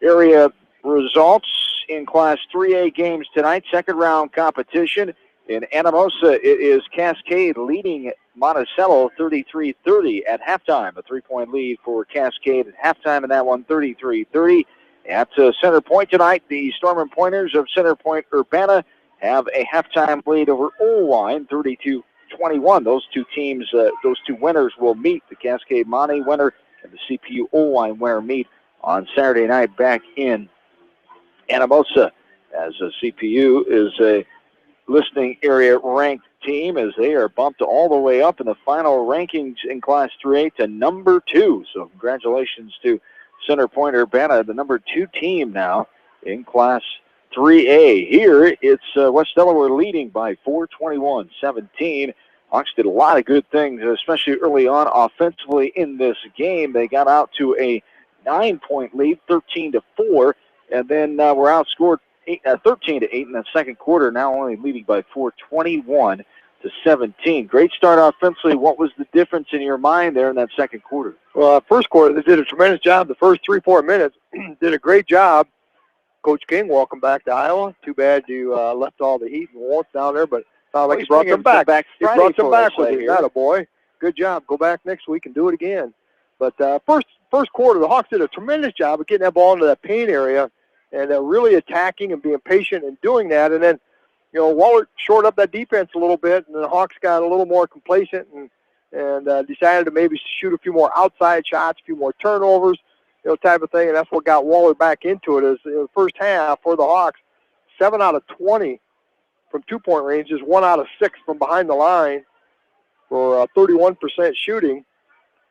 area results in Class 3A games tonight. Second round competition in Anamosa. It is Cascade leading Monticello 33-30 at halftime. A 3-point lead for Cascade at halftime in that one, 33-30. At Center Point tonight, the Storm and Pointers of Center Point Urbana have a halftime lead over Oelwein, 32-21. Those two teams, those two winners will meet. The Cascade Monty winner and the CPU Oelwein winner meet on Saturday night back in Anamosa, as a CPU is a listening area ranked team, as they are bumped all the way up in the final rankings in Class 3A to number 2. So congratulations to Center Point Urbana, the number 2 team now in Class 3A. Here, it's West Delaware leading by 4, 21-17. Hawks did a lot of good things, especially early on offensively in this game. They got out to a 9-point lead, 13-4, and then were outscored 13-8 in the second quarter, now only leading by 4, 21-17. Great start offensively. What was the difference in your mind there in that second quarter? Well, first quarter, they did a tremendous job. The first 3-4 minutes, did a great job. Coach King, welcome back to Iowa. Too bad you left all the heat and warmth down there, but sounds like you brought them back. He brought them back with you. That a boy. Good job. Go back next week and do it again. But first quarter, the Hawks did a tremendous job of getting that ball into that paint area and really attacking and being patient and doing that. And then, Wahlert shored up that defense a little bit, and the Hawks got a little more complacent and decided to maybe shoot a few more outside shots, a few more turnovers, type of thing. And that's what got Wahlert back into it. Is the first half for the Hawks, 7 out of 20 from 2-point range, just 1 out of 6 from behind the line for 31% shooting,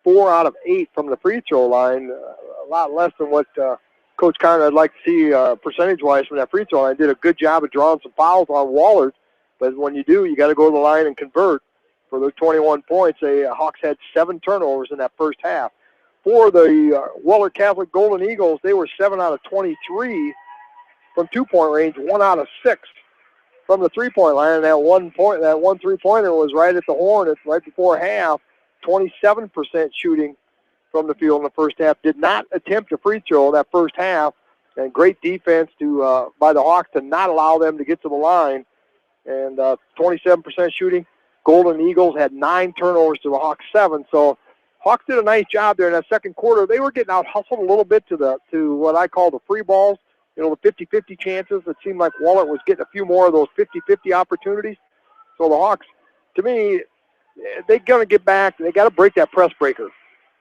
4 out of 8 from the free throw line. A lot less than what Coach Conrad, I'd like to see percentage-wise from that free throw. I did a good job of drawing some fouls on Wahlert, but when you do, you got to go to the line and convert. For the 21 points, the Hawks had 7 turnovers in that first half. For the Wahlert Catholic Golden Eagles, they were 7 out of 23 from 2-point range, 1 out of 6 from the 3-point line. And that one 3-pointer was right at the horn. It's right before half. 27% shooting from the field in the first half. Did not attempt a free throw in that first half. And great defense by the Hawks to not allow them to get to the line. And 27% shooting. Golden Eagles had 9 turnovers to the Hawks 7. So Hawks did a nice job there in that second quarter. They were getting out hustled a little bit to what I call the free balls, the 50-50 chances. It seemed like Wahlert was getting a few more of those 50-50 opportunities. So the Hawks, to me, they're going to get back. They got to break that press breaker.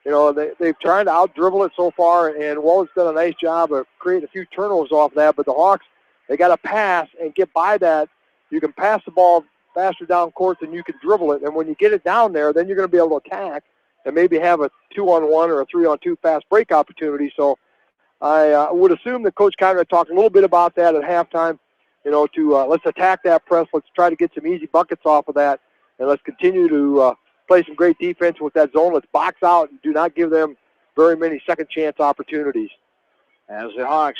They've tried to out-dribble it so far, and Wallert's done a nice job of creating a few turnovers off that. But the Hawks, they got to pass and get by that. You can pass the ball faster down court than you can dribble it. And when you get it down there, then you're going to be able to attack and maybe have a 2-on-1 or a 3-on-2 fast break opportunity. So I would assume that Coach Conrad talked a little bit about that at halftime, let's attack that press. Let's try to get some easy buckets off of that. And let's continue to play some great defense with that zone. Let's box out and do not give them very many second chance opportunities. As the Hawks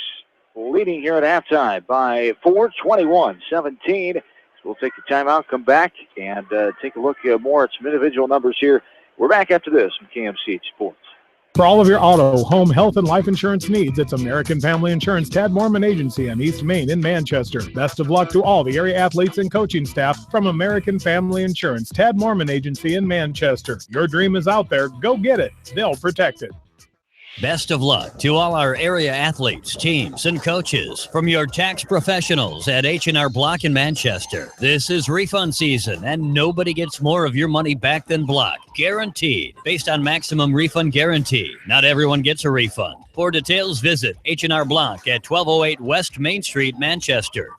leading here at halftime by 4, 21-17. We'll take the timeout, come back, and take a look more at some individual numbers here. We're back after this from KMCH Sports. For all of your auto, home, health, and life insurance needs, it's American Family Insurance Tad Mormon Agency on East Main in Manchester. Best of luck to all the area athletes and coaching staff from American Family Insurance Tad Mormon Agency in Manchester. Your dream is out there. Go get it. They'll protect it. Best of luck to all our area athletes, teams, and coaches from your tax professionals at H&R Block in Manchester. This is refund season, and nobody gets more of your money back than Block. Guaranteed. Based on maximum refund guarantee. Not everyone gets a refund. For details, visit H&R Block at 1208 West Main Street, Manchester.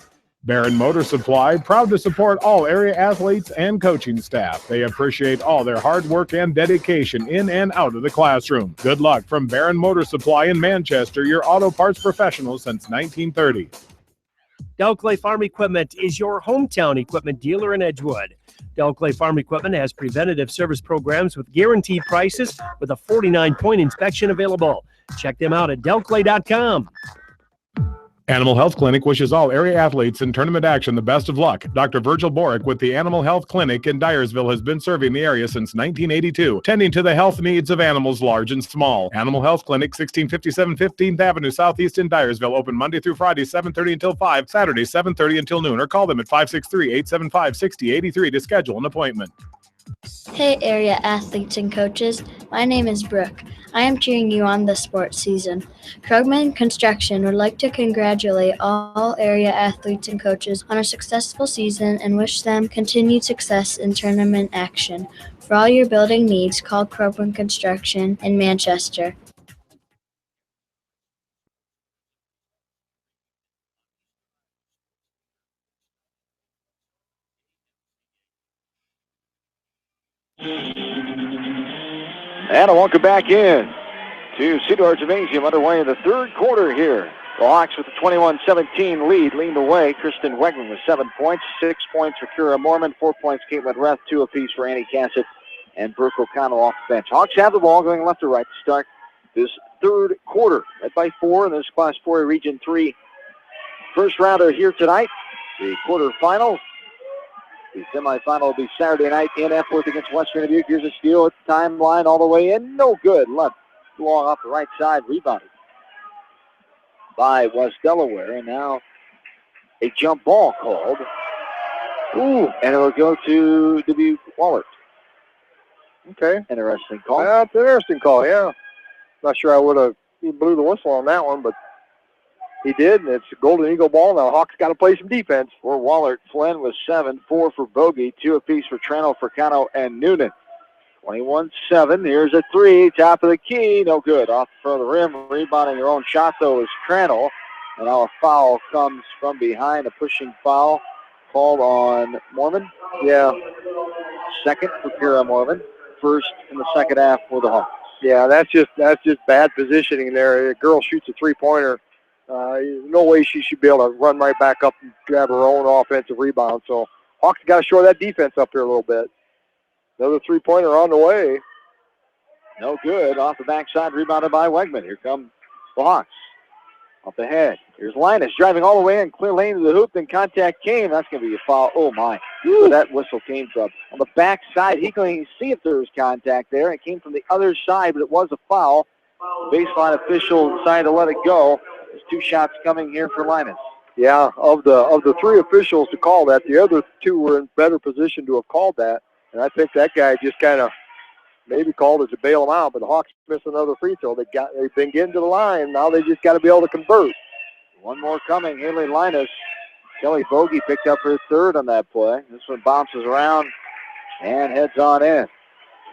Barron Motor Supply, proud to support all area athletes and coaching staff. They appreciate all their hard work and dedication in and out of the classroom. Good luck from Barron Motor Supply in Manchester, your auto parts professional since 1930. Delclay Farm Equipment is your hometown equipment dealer in Edgewood. Delclay Farm Equipment has preventative service programs with guaranteed prices with a 49-point inspection available. Check them out at delclay.com. Animal Health Clinic wishes all area athletes in tournament action the best of luck. Dr. Virgil Borick with the Animal Health Clinic in Dyersville has been serving the area since 1982, tending to the health needs of animals large and small. Animal Health Clinic, 1657 15th Avenue Southeast in Dyersville, open Monday through Friday, 7:30 until 5, Saturday, 7:30 until noon, or call them at 563-875-6083 to schedule an appointment. Hey area athletes and coaches, my name is Brooke. I am cheering you on this sports season. Krugman Construction would like to congratulate all area athletes and coaches on a successful season and wish them continued success in tournament action. For all your building needs, call Krugman Construction in Manchester. And a welcome back in to Cedar Gymnasium, underway in the third quarter here. The Hawks with the 21-17 lead the way. Kristen Wegman with 7 points, 6 points for Kira Mormon, 4 points Caitlin Reth, 2 apiece for Annie Cassett and Brooke O'Connell off the bench. Hawks have the ball going left to right to start this third quarter. Led by 4 in this Class 4 Region 3 first rounder here tonight. The quarterfinals. The semifinal will be Saturday night in Epworth against Western Dubuque. Here's a steal at the timeline all the way in. No good. Left long off the right side. Rebounded by West Delaware. And now a jump ball called. Ooh, and it'll go to Dubuque Wahlert. Okay. Interesting call. That's an interesting call, yeah. Not sure I would have blew the whistle on that one, but he did, and it's a Golden Eagle ball. Now Hawks got to play some defense. For Wahlert, Flynn with 7, 4 for Bogey, 2 apiece for Trano, Furcano, and Noonan. 21-7. Here's a 3, top of the key, no good. Off the front of the rim, rebounding their own shot, though, is Trano. And now a foul comes from behind, a pushing foul called on Mormon. Yeah. Second for Kira Mormon. First in the second half for the Hawks. Yeah, that's just bad positioning there. A girl shoots a three-pointer. No way she should be able to run right back up and grab her own offensive rebound. So Hawks got to shore that defense up here a little bit. Another three-pointer on the way. No good. Off the backside, rebounded by Wegman. Here come the Hawks. Up ahead. Here's Linus driving all the way in, clear lane to the hoop, then contact came. That's going to be a foul. Oh, my. Where that whistle came from. On the backside, he couldn't see if there was contact there. It came from the other side, but it was a foul. Baseline official decided to let it go. There's 2 shots coming here for Linus. Yeah, of the 3 officials to call that, the other 2 were in better position to have called that. And I think that guy just kind of maybe called it to bail them out, but the Hawks missed another free throw. They've been getting to the line. Now they just got to be able to convert. One more coming. Haley Linus. Kelly Bogey picked up her 3rd on that play. This one bounces around and heads on in.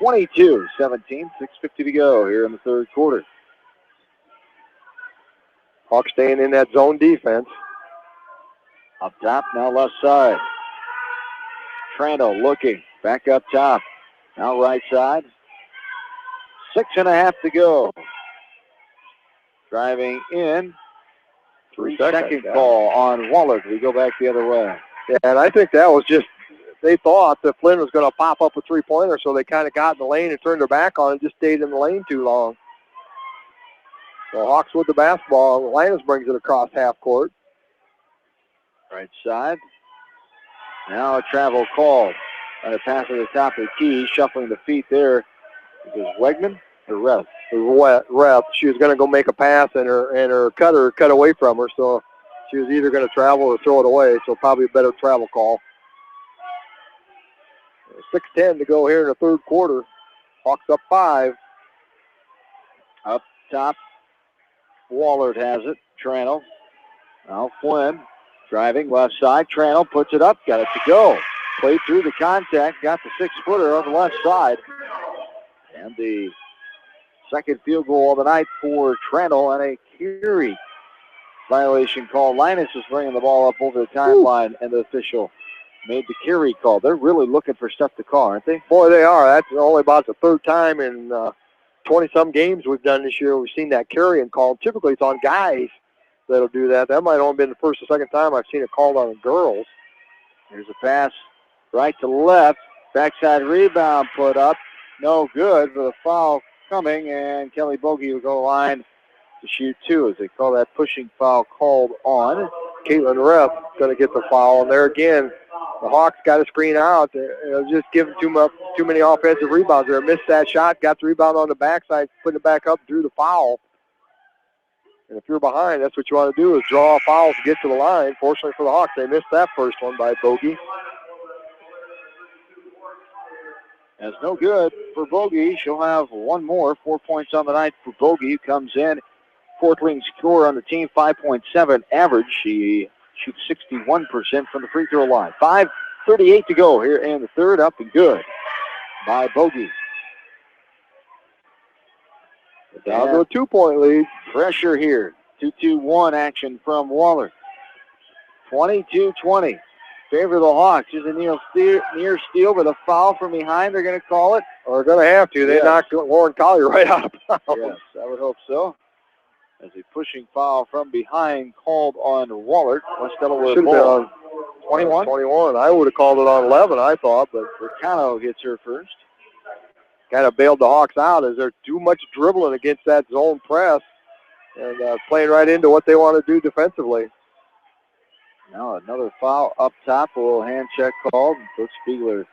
22-17, 6:50 to go here in the 3rd quarter. Hawks staying in that zone defense. Up top, now left side. Trano looking. Back up top. Now right side. 6.5 to go. Driving in. 3-second call on Wahlert. We go back the other way. Yeah, and I think that was just, they thought that Flynn was going to pop up a three-pointer, so they kind of got in the lane and turned their back on it and just stayed in the lane too long. So Hawks with the basketball. Linus brings it across half court. Right side. Now a travel call. And a pass at the top of the key, shuffling the feet there. Is it Wegman or Rep? Rep. She was going to go make a pass, and her cutter cut away from her, so she was either going to travel or throw it away, so probably a better travel call. 6:10 to go here in the 3rd quarter. Hawks up 5. Up top, Wahlert has it. Trano. Now Flynn driving left side. Trano puts it up, got it to go. Played through the contact, got the 6-footer on the left side. And the second field goal of the night for Trano, and a carry violation call. Linus is bringing the ball up over the timeline, and the official made the carry call. They're really looking for stuff to call, aren't they? Boy, they are. That's only about the 3rd time in 20-some games we've done this year. We've seen that carrying call. Typically, it's on guys that'll do that. That might have only been the 1st or 2nd time I've seen it called on the girls. Here's a pass right to left. Backside rebound put up. No good for the foul coming, and Kelly Bogey will go to the line to shoot 2 as they call that pushing foul called on. Caitlin Rep going to get the foul, and there again, the Hawks got to screen out. They're just giving too many offensive rebounds there. Missed that shot, got the rebound on the backside, putting it back up, drew the foul. And if you're behind, that's what you want to do is draw fouls to get to the line. Fortunately for the Hawks, they missed that first one by Bogey. That's no good for Bogey. She'll have one more. 4 points on the night for Bogey, who comes in. 4th leading scorer on the team, 5.7 average. She shoots 61% from the free throw line. 5:38 to go here in the 3rd. Up and good by Bogey. Down to a 2-point lead. Pressure here. 2-2-1 action from Wahlert. 22-20. Favor of the Hawks. There's a near steal, but a foul from behind. They're going to call it. Or they're going to have to. They knocked Lauren Collier right out of bounds. Yes, I would hope so. As a pushing foul from behind called on Wahlert. West Delaware Should have been on 21? 21. I would have called it on 11, I thought, but Ricano gets her first. Kind of bailed the Hawks out as they're too much dribbling against that zone press and playing right into what they want to do defensively. Now another foul up top. A little hand check called. Coach Spiegler.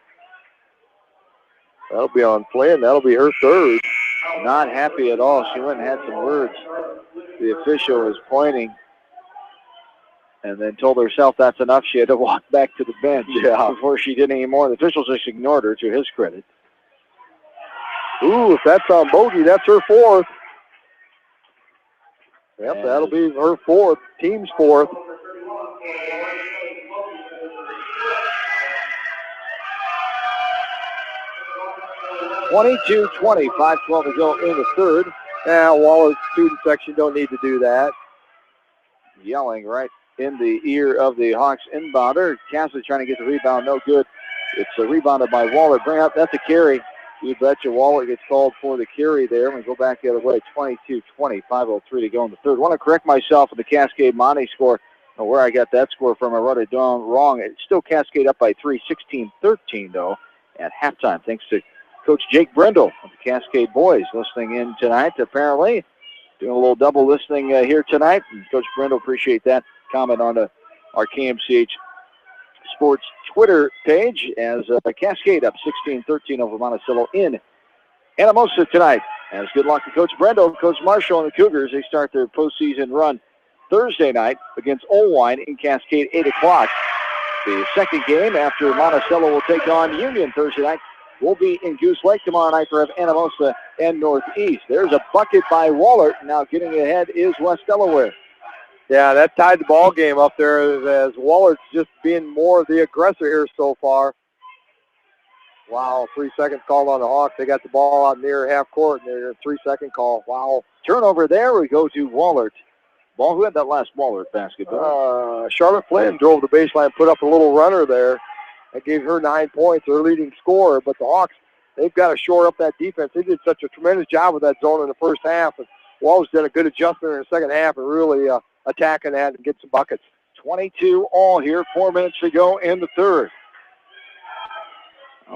That'll be on Flynn. That'll be her 3rd. Not happy at all. She went and had some words. The official was pointing and then told herself that's enough. She had to walk back to the bench before she did any more. The officials just ignored her, to his credit. Ooh, if that's on Bogey, that's her 4th. Yep, that'll be her 4th, team's 4th. (22-20), 5:12 to go in the 3rd. Yeah, Waller's student section don't need to do that. Yelling right in the ear of the Hawks inbounder. Cassidy trying to get the rebound, no good. It's rebounded by Wahlert. Bring up, that's a carry. You betcha. Wahlert gets called for the carry there. We go back the other way. 22-20, 5:03 to go in the third. I want to correct myself with the Cascade Monty score. Where I got that score from, I wrote it down wrong. It's still Cascade up by 3, 16-13, though, at halftime. Thanks to Coach Jake Brindle of the Cascade boys listening in tonight, apparently. Doing a little double listening here tonight. And Coach Brindle, appreciate that comment on our KMCH Sports Twitter page as Cascade up 16-13 over Monticello in Anamosa tonight. As good luck to Coach Brindle, Coach Marshall, and the Cougars. They start their postseason run Thursday night against Olwine in Cascade, 8 o'clock. The second game after Monticello will take on Union Thursday night will be in Goose Lake tomorrow night for Anamosa and Northeast. There's a bucket by Wahlert. Now getting ahead is West Delaware. Yeah, that tied the ball game up there as Wallert's just being more of the aggressor here so far. Wow, 3 seconds called on the Hawks. They got the ball out near half court, and they're a 3-second call. Wow. Turnover there. We go to Wahlert. Ball, who had that last Wahlert basketball? Charlotte Flynn drove the baseline, put up a little runner there. That gave her 9 points, their leading scorer. But the Hawks, they've got to shore up that defense. They did such a tremendous job with that zone in the first half. And Waller's did a good adjustment in the second half and really attacking that and get some buckets. 22 all here, 4 minutes to go in the third.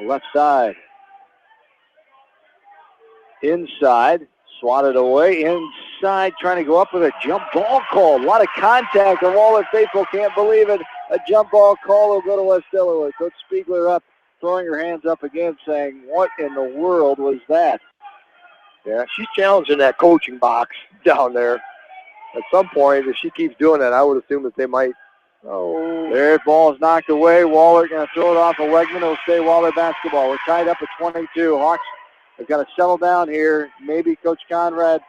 Left side. Inside. Swatted away. Inside, trying to go up with a jump ball call. A lot of contact. The Wahlert faithful can't believe it. A jump ball call will go to West Delaware. Coach Spiegler up, throwing her hands up again, saying, what in the world was that? Yeah, she's challenging that coaching box down there. At some point, if she keeps doing that, I would assume that they might. Oh, their ball is knocked away. Wahlert going to throw it off of Wegman. It'll stay Wahlert basketball. We're tied up at 22. Hawks have got to settle down here. Maybe Coach Conrad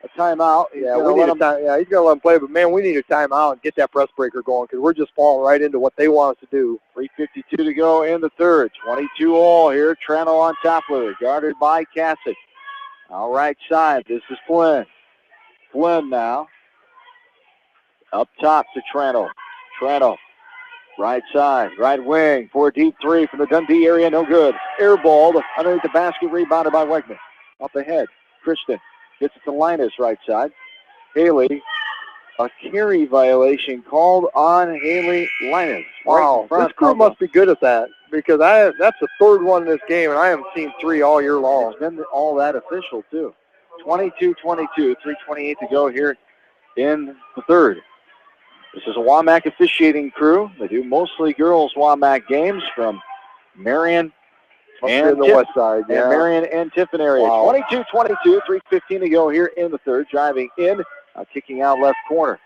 a timeout. Yeah, we need a time. Yeah, he's going to let him play, but man, we need a timeout and get that press breaker going because we're just falling right into what they want us to do. 3:52 to go in the third. 22 all here. Trano on top of it, guarded by Cassick. All right side. This is Flynn. Flynn now. Up top to Trano. Trano. Right side, right wing for a deep three from the Dundee area. No good. Airballed underneath the basket, rebounded by Wegman. Up ahead. Kristen gets it to Linus right side. Haley, a carry violation called on Haley Linus. Wow, right this crew must be good at that because that's the third one in this game, and I haven't seen 3 all year long. It's been all that official, too. 22-22, 3:28 to go here in the third. This is a WAMAC officiating crew. They do mostly girls WAMAC games from Marion and the west side. Yeah, Marion and Tiffin area. Wow. 22-22, 3:15 to go here in the third. Driving in, kicking out left corner.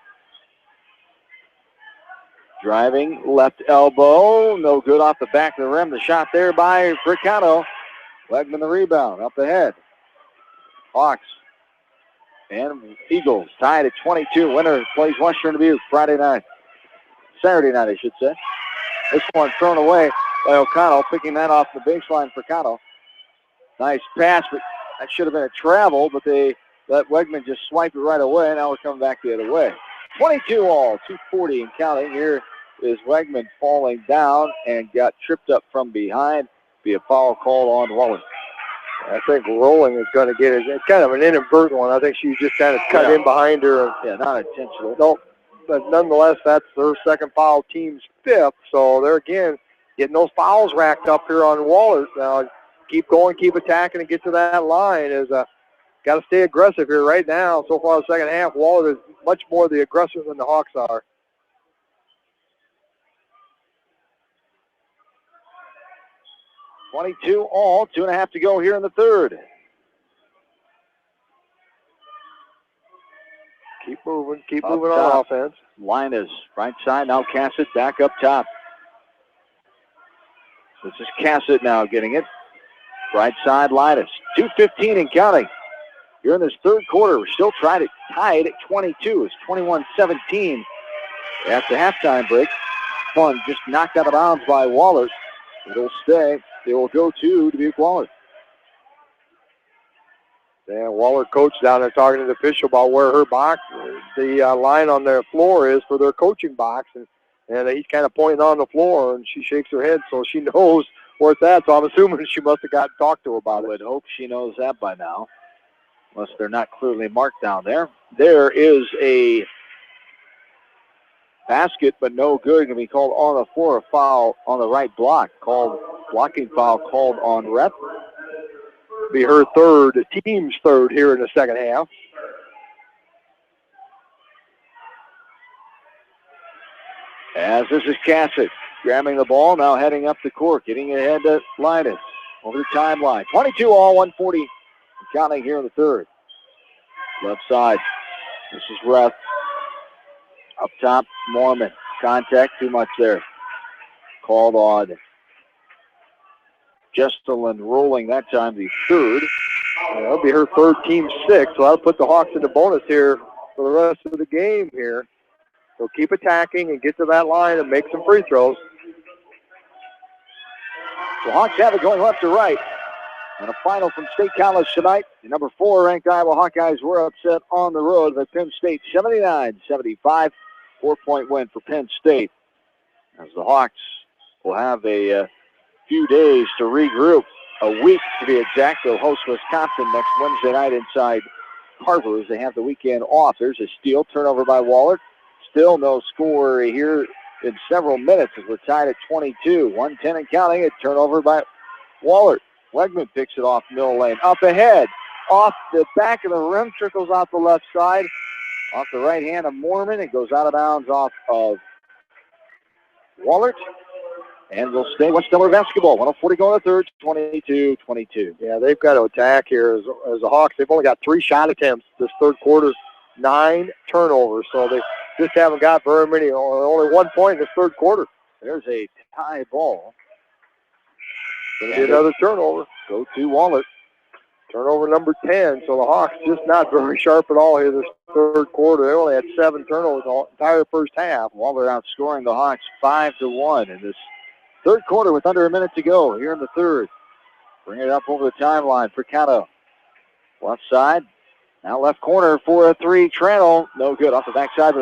Driving left elbow, no good off the back of the rim. The shot there by Bricano. Wegman the rebound, up ahead. Hawks and Eagles tied at 22. Winner plays Western Dubuque Saturday night, I should say. This one thrown away by O'Connell, picking that off the baseline for Connell. Nice pass, but that should have been a travel, but they let Wegman just swipe it right away. Now we're coming back the other way. 22 all, 2:40 and counting. Here is Wegman falling down and got tripped up from behind. Be a foul called on Wahlert. I think Rolling is going to get it. It's kind of an inadvertent one. I think she just kind of cut in behind her. Yeah, not intentional. Nope. But nonetheless, that's their second foul, team's 5th. So they're, again, getting those fouls racked up here on Wahlert. Now, keep going, keep attacking, and get to that line. Got to stay aggressive here right now. So far, the second half, Wahlert is much more the aggressor than the Hawks are. $22 all, 2.5 to go here in the third. Keep moving on offense. Linus, right side, now Cassett back up top. This is Cassett now getting it. Right side, Linus. 2:15 and counting. Here in this third quarter, we're still tied at 22. It's 21-17 at the halftime break. One just knocked out of bounds by Wahlert. It'll stay. They will go to Dubuque Wahlert. And Wahlert coach down there talking to the official about where her box, the line on the floor is for their coaching box. And he's kind of pointing on the floor, and she shakes her head so she knows where it's at, so I'm assuming she must have gotten talked to about it. I would hope she knows that by now, unless they're not clearly marked down there. There is a basket, but no good. Going to be called on the floor. A foul on the right block. Blocking foul called on Rep. Be her third, team's third here in the second half. As this is Cassick grabbing the ball, now heading up the court, getting ahead to Linus over the timeline. 22 all, 140 counting here in the third. Left side. This is Ref. Up top, Mormon. Contact, too much there. Called on Jesselyn Rolling, that time the third. That'll be her third, team sixth, so that'll put the Hawks into bonus here for the rest of the game here. So keep attacking and get to that line and make some free throws. The Hawks have it going left to right. And a final from State College tonight. The number 4 ranked Iowa Hawkeyes were upset on the road at Penn State, 79-75. 4-point win for Penn State. As the Hawks will have a few days to regroup. A week to be exact. They'll host Wisconsin next Wednesday night inside Carver as they have the weekend off. There's a steal, turnover by Wahlert. Still no score here in several minutes as we're tied at 22. 1:10 and counting. A turnover by Wahlert. Wegman picks it off middle lane. Up ahead. Off the back of the rim. Trickles out the left side. Off the right hand of Mormon. It goes out of bounds off of Wahlert. And we'll stay with Stellar basketball. 1:40 going to third. 22-22. Yeah, they've got to attack here as the Hawks. They've only got 3 shot attempts this third quarter. 9 turnovers. So they just haven't got very many, or only 1 point in this third quarter. There's a tie ball. Going to be another turnover. Go to Wahlert. Turnover number 10. So the Hawks just not very sharp at all here this third quarter. They only had 7 turnovers the entire first half. Wahlert outscoring the Hawks 5-1 in this third quarter with under a minute to go here in the third. Bring it up over the timeline for Cato. Left side. Now left corner for a 3. Tranel. No good. Off the backside.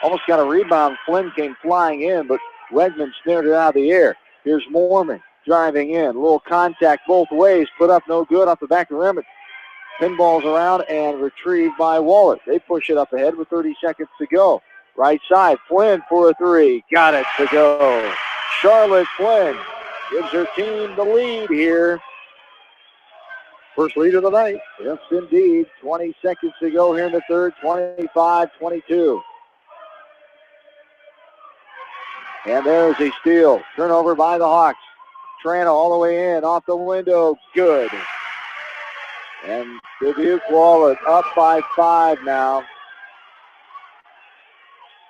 Almost got a rebound. Flynn came flying in, but Wegman snared it out of the air. Here's Mormon driving in. A little contact both ways. Put up no good off the back of the rim. Pinballs around and retrieved by Wahlert. They push it up ahead with 30 seconds to go. Right side. Flynn for a 3. Got it to go. Charlotte Flynn gives her team the lead here. First lead of the night. Yes, indeed. 20 seconds to go here in the third. 25-22. And there's a steal. Turnover by the Hawks. Trana all the way in. Off the window. Good. And Dubuque Wahlert up by 5 now.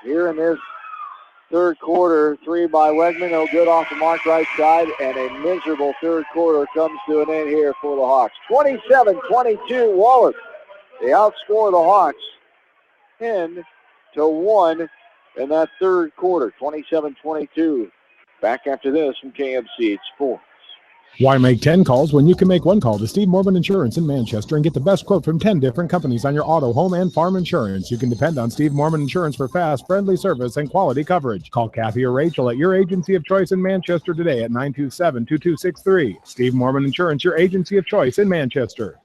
Here in this third quarter, 3 by Wegman, no good off the mark right side, and a miserable third quarter comes to an end here for the Hawks. 27-22, Wahlert. They outscore the Hawks 10-1 in that third quarter. 27-22. Back after this from KMCH Sports. Why make 10 calls when you can make 1 call to Steve Mormon Insurance in Manchester and get the best quote from 10 different companies on your auto, home, and farm insurance? You can depend on Steve Mormon Insurance for fast, friendly service and quality coverage. Call Kathy or Rachel at your agency of choice in Manchester today at 927-2263. Steve Mormon Insurance, your agency of choice in Manchester.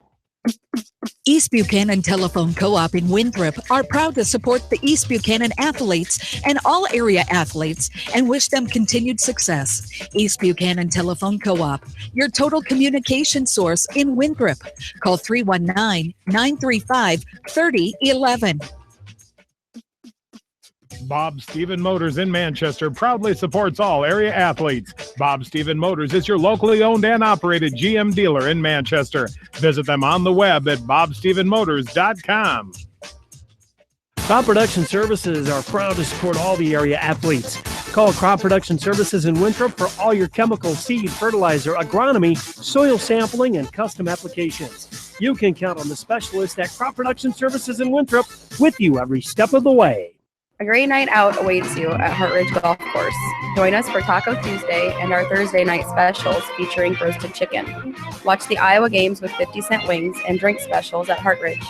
East Buchanan Telephone Co-op in Winthrop are proud to support the East Buchanan athletes and all area athletes and wish them continued success. East Buchanan Telephone Co-op, your total communication source in Winthrop. Call 319-935-3011. Bob Stephen Motors in Manchester proudly supports all area athletes. Bob Stephen Motors is your locally owned and operated GM dealer in Manchester. Visit them on the web at bobstephenmotors.com. Crop Production Services are proud to support all the area athletes. Call Crop Production Services in Winthrop for all your chemical, seed, fertilizer, agronomy, soil sampling, and custom applications. You can count on the specialists at Crop Production Services in Winthrop with you every step of the way. A great night out awaits you at Hartridge Golf Course. Join us for Taco Tuesday and our Thursday night specials featuring roasted chicken. Watch the Iowa games with 50-cent wings and drink specials at Hartridge,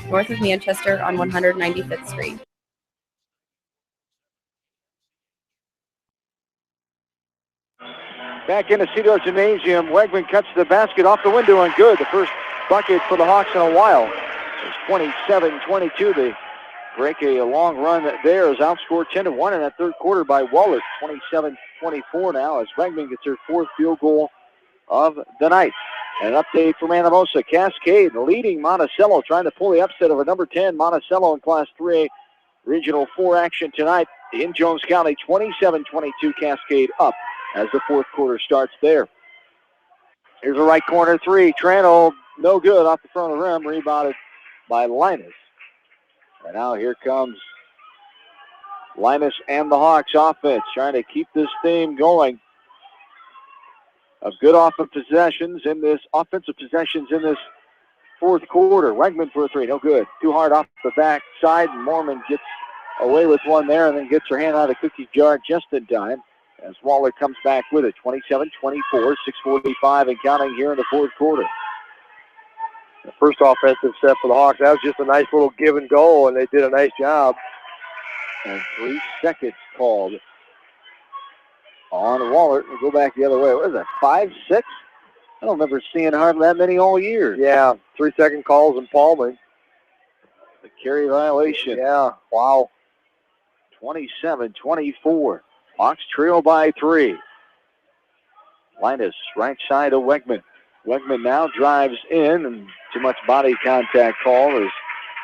north of Manchester on 195th Street. back into Cedar Gymnasium. Wegman cuts the basket off the window and good. The first bucket for the Hawks in a while. It's 27-22. They break a long run there is outscored 10-1 in that third quarter by Wahlert. 27-24 now as Wegman gets her fourth field goal of the night. An update from Anamosa. Cascade leading Monticello, trying to pull the upset of a number 10 Monticello in Class 3A Regional 4 action tonight in Jones County. 27-22 Cascade up as the fourth quarter starts there. Here's a right corner three. Tranel, no good off the front of the rim. Rebounded by Linus. And now here comes Linus and the Hawks offense, trying to keep this theme going of good offensive possessions in this fourth quarter. Wegman for a three, no good. Too hard off the back side. Mormon gets away with one there and then gets her hand out of cookie jar just in time as Wahlert comes back with it. 27-24, 6:45 and counting here in the fourth quarter. The first offensive set for the Hawks, that was just a nice little give and go, and they did a nice job. And 3 seconds called on Wahlert. We'll go back the other way. What is that, 5-6? I don't remember seeing hardly that many all year. Yeah, 3-second calls and palming. The carry violation. Yeah, wow. 27-24. Hawks trail by 3. Linus, right side of Wegman. Wegman now drives in, and too much body contact call is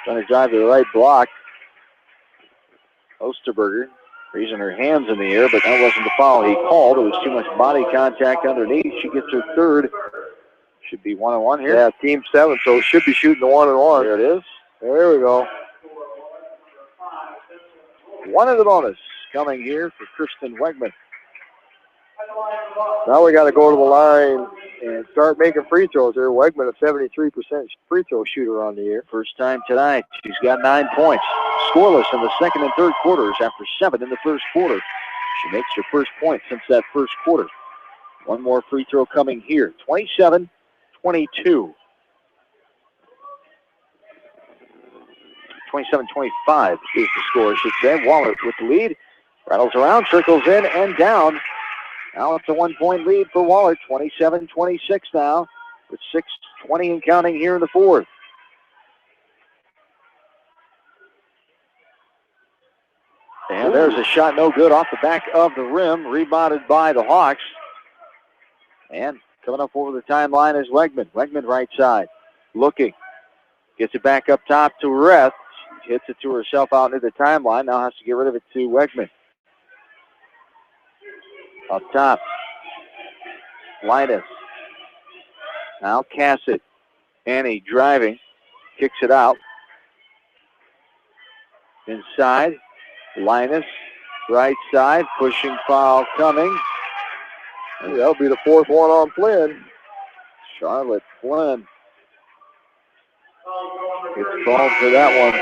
trying to drive to the right block. Osterberger raising her hands in the air, but that wasn't the foul he called. It was too much body contact underneath. She gets her third. Should be 1-on-1 here. Yeah, team 7, so should be shooting the 1-on-1. There it is. There we go. One in the bonus coming here for Kristen Wegman. Now we got to go to the line and start making free throws here. Wegman, a 73% free throw shooter on the year. First time tonight. She's got 9 points. Scoreless in the second and third quarters after 7 in the first quarter. She makes her first point since that first quarter. One more free throw coming here. 27-22. 27-25 is the score, I should say. Wahlert with the lead. Rattles around, circles in and down. Now it's a 1-point lead for Wahlert. 27-26 now with 6:20 and counting here in the fourth. And there's a shot no good off the back of the rim. Rebounded by the Hawks. And coming up over the timeline is Wegman. Wegman right side. Looking. Gets it back up top to Reth. She hits it to herself out into the timeline. Now has to get rid of it to Wegman. Up top. Linus. Now Cassett. Annie driving. Kicks it out. Inside. Linus. Right side. Pushing foul coming. And that'll be the fourth one on Flynn. Charlotte Flynn gets called for that one.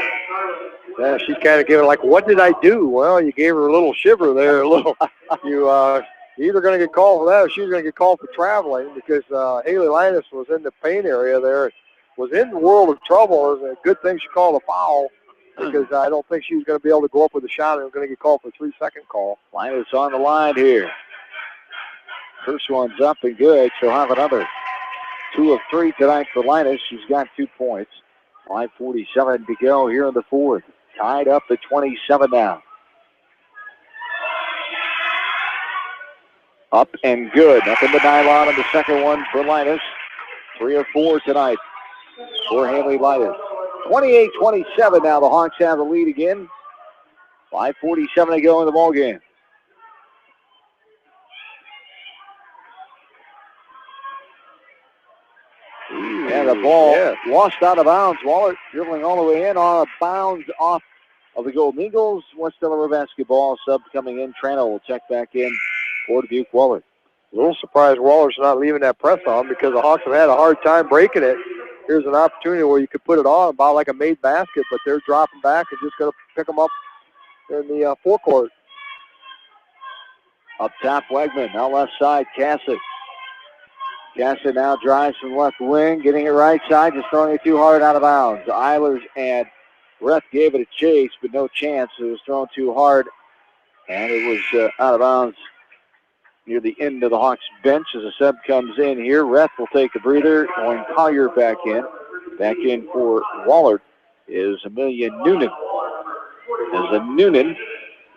Yeah, she's kind of giving like, what did I do? Well, you gave her a little shiver there. A little. You're either going to get called for that or she's going to get called for traveling because Haley Linus was in the paint area there, was in the world of trouble. It was a good thing she called a foul because I don't think she was going to be able to go up with a shot and was going to get called for a 3-second call. Linus on the line here. First one's up and good. She'll have another 2 of 3 tonight for Linus. She's got 2 points. 5:47 to go here in the fourth. Tied up at 27 now. Up and good. Up in the nylon on the second one for Linus. 3 of 4 tonight for Haley Linus. 28-27 now. The Hawks have the lead again. 5:47 to go in the ballgame. And the ball lost out of bounds. Wahlert dribbling all the way in on a bounds off of the Golden Eagles. West Delaware basketball sub coming in. Trano will check back in for Dubuque Wahlert. A little surprised Waller's not leaving that press on because the Hawks have had a hard time breaking it. Here's an opportunity where you could put it on about like a made basket, but they're dropping back and just going to pick them up in the forecourt. Up top, Wegman. Now left side, Cassett. Cassett now drives from left wing, getting it right side, just throwing it too hard out of bounds. Eilers and Reth gave it a chase, but no chance. It was thrown too hard, and it was out of bounds near the end of the Hawks bench as a sub comes in here. Reth will take a breather. Owen Collier back in. Back in for Wahlert is Amelia Noonan. As the Noonan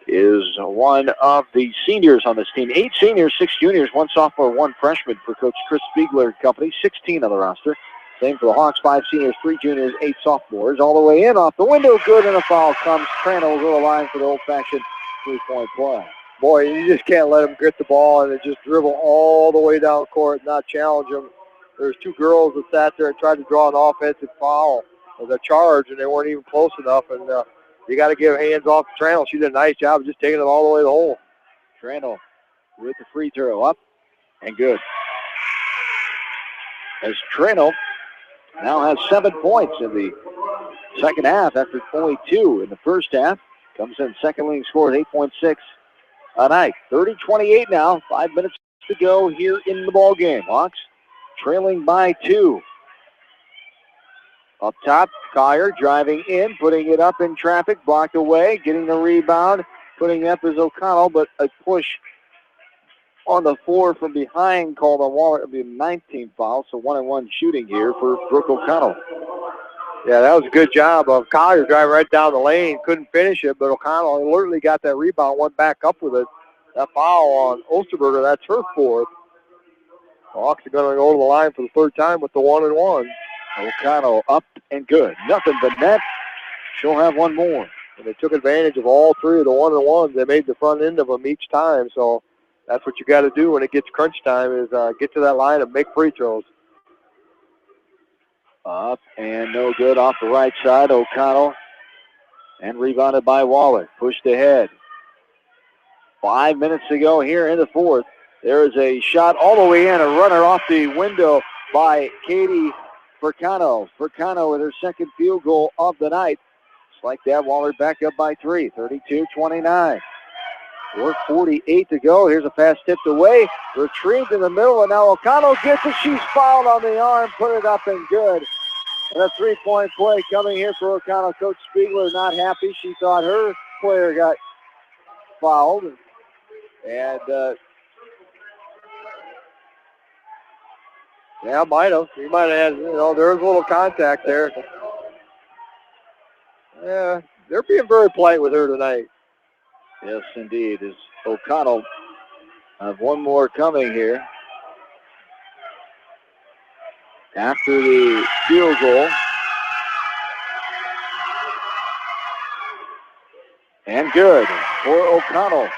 is one of the seniors on this team. 8 seniors, 6 juniors, 1 sophomore, 1 freshman for Coach Chris Spiegler and company. 16 on the roster. Same for the Hawks, 5 seniors, 3 juniors, 8 sophomores. All the way in, off the window, good, and a foul comes. Crandall will go to the line for the old-fashioned 3-point play. Boy, you just can't let them get the ball and just dribble all the way down court and not challenge them. There's 2 girls that sat there and tried to draw an offensive foul as a charge, and they weren't even close enough. And you got to give hands off to Trannell. She did a nice job of just taking it all the way to the hole. Trannell with the free throw up and good. As Trannell now has 7 points in the second half after only 2 in the first half. Comes in second leading scorer at 8.6 a night. 30-28 now. 5 minutes to go here in the ball game. Hawks trailing by 2. Up top, Collier driving in, putting it up in traffic, blocked away, getting the rebound, putting it up as O'Connell, but a push on the floor from behind called on Wahlert. It'll be a 19th foul, so 1-and-1 shooting here for Brooke O'Connell. Yeah, that was a good job of Collier driving right down the lane. Couldn't finish it, but O'Connell alertly got that rebound, went back up with it. That foul on Osterberger, that's her 4th. The Hawks are going to go to the line for the 3rd time with the 1-and-1. O'Connell up and good. Nothing but net. She'll have 1 more. And they took advantage of all 3 of the 1-and-1s. They made the front end of them each time. So that's what you got to do when it gets crunch time is get to that line and make free throws. Up and no good off the right side. O'Connell and rebounded by Wahlert. Pushed ahead. 5 minutes to go here in the 4th. There is a shot all the way in. A runner off the window by Katie Furcano. Furcano with her 2nd field goal of the night. Just like that, Wahlert back up by 3. 32-29. 4:48 to go. Here's a pass tipped away. Retrieved in the middle, and now O'Connell gets it. She's fouled on the arm. Put it up and good. And a 3-point play coming here for O'Connell. Coach Spiegler not happy. She thought her player got fouled. And, yeah, might have. He might have had, there was a little contact there. Yeah, they're being very polite with her tonight. Yes, indeed. As O'Connell have 1 more coming here. After the field goal. And good for O'Connell.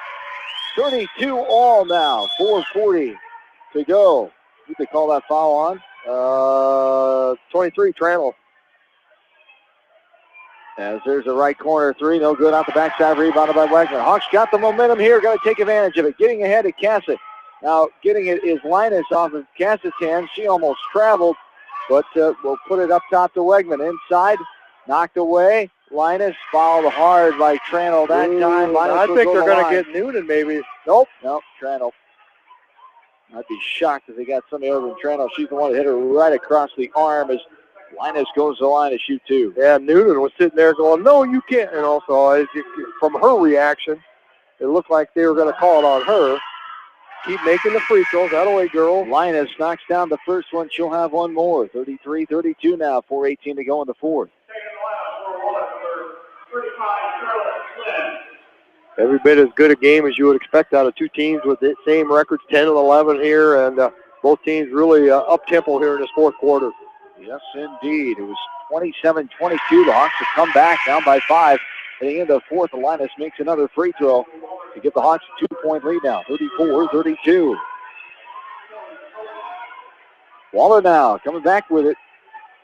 32 all now. 4:40 to go. Who'd they call that foul on? 23, Trannell. As there's a right corner 3, no good off the backside, rebounded by Wagner. Hawks got the momentum here, got to take advantage of it. Getting ahead of Cassett. Now getting it is Linus off of Cassett's hand. She almost traveled, but we'll put it up top to Wegman. Inside, knocked away. Linus fouled hard by Trannell that time. Linus I think they're going to get Noonan maybe. Nope, Trannell. I'd be shocked if they got somebody other than Trannell. She's the one that hit her right across the arm as Linus goes to the line to shoot 2. Yeah, Noonan was sitting there going, no, you can't. And also, from her reaction, it looked like they were going to call it on her. Keep making the free throws. That away, girl. Linus knocks down the first one. She'll have 1 more. 33-32 now. 4:18 to go in the 4th. Every bit as good a game as you would expect out of 2 teams with the same records, 10-11 here, and both teams really up-tempo here in this 4th quarter. Yes, indeed. It was 27-22. The Hawks have come back down by 5. At the end of the 4th, Linus makes another free throw to give the Hawks a 2-point lead now, 34-32. Wahlert now coming back with it.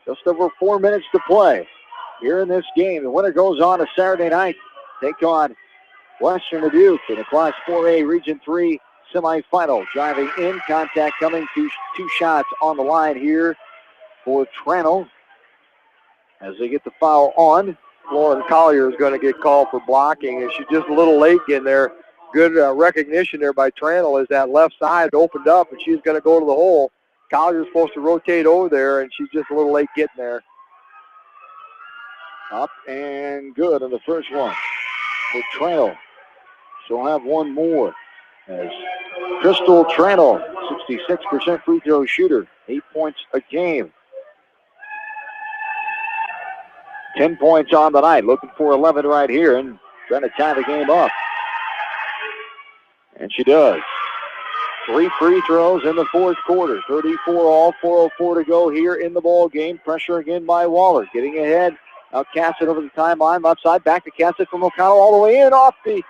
Just over 4 minutes to play here in this game. The winner goes on a Saturday night. Take on Western Dubuque in the Class 4A Region 3 semifinal. Driving in, contact coming to 2 shots on the line here for Trannell as they get the foul on. Lauren Collier is going to get called for blocking, and she's just a little late getting there. Good recognition there by Trannell as that left side opened up, and she's going to go to the hole. Collier's supposed to rotate over there, and she's just a little late getting there. Up and good on the first one for Trannell. She'll have 1 more as Crystal Tranel, 66% free throw shooter, 8 points a game. 10 points on the night, looking for 11 right here and trying to tie the game up. And she does. 3 free throws in the fourth quarter. 34 all, 4:04 to go here in the ball game. Pressure again by Wahlert. Getting ahead. Now Cassett over the timeline. Left side. Back to Cassett from O'Connell all the way in. Off the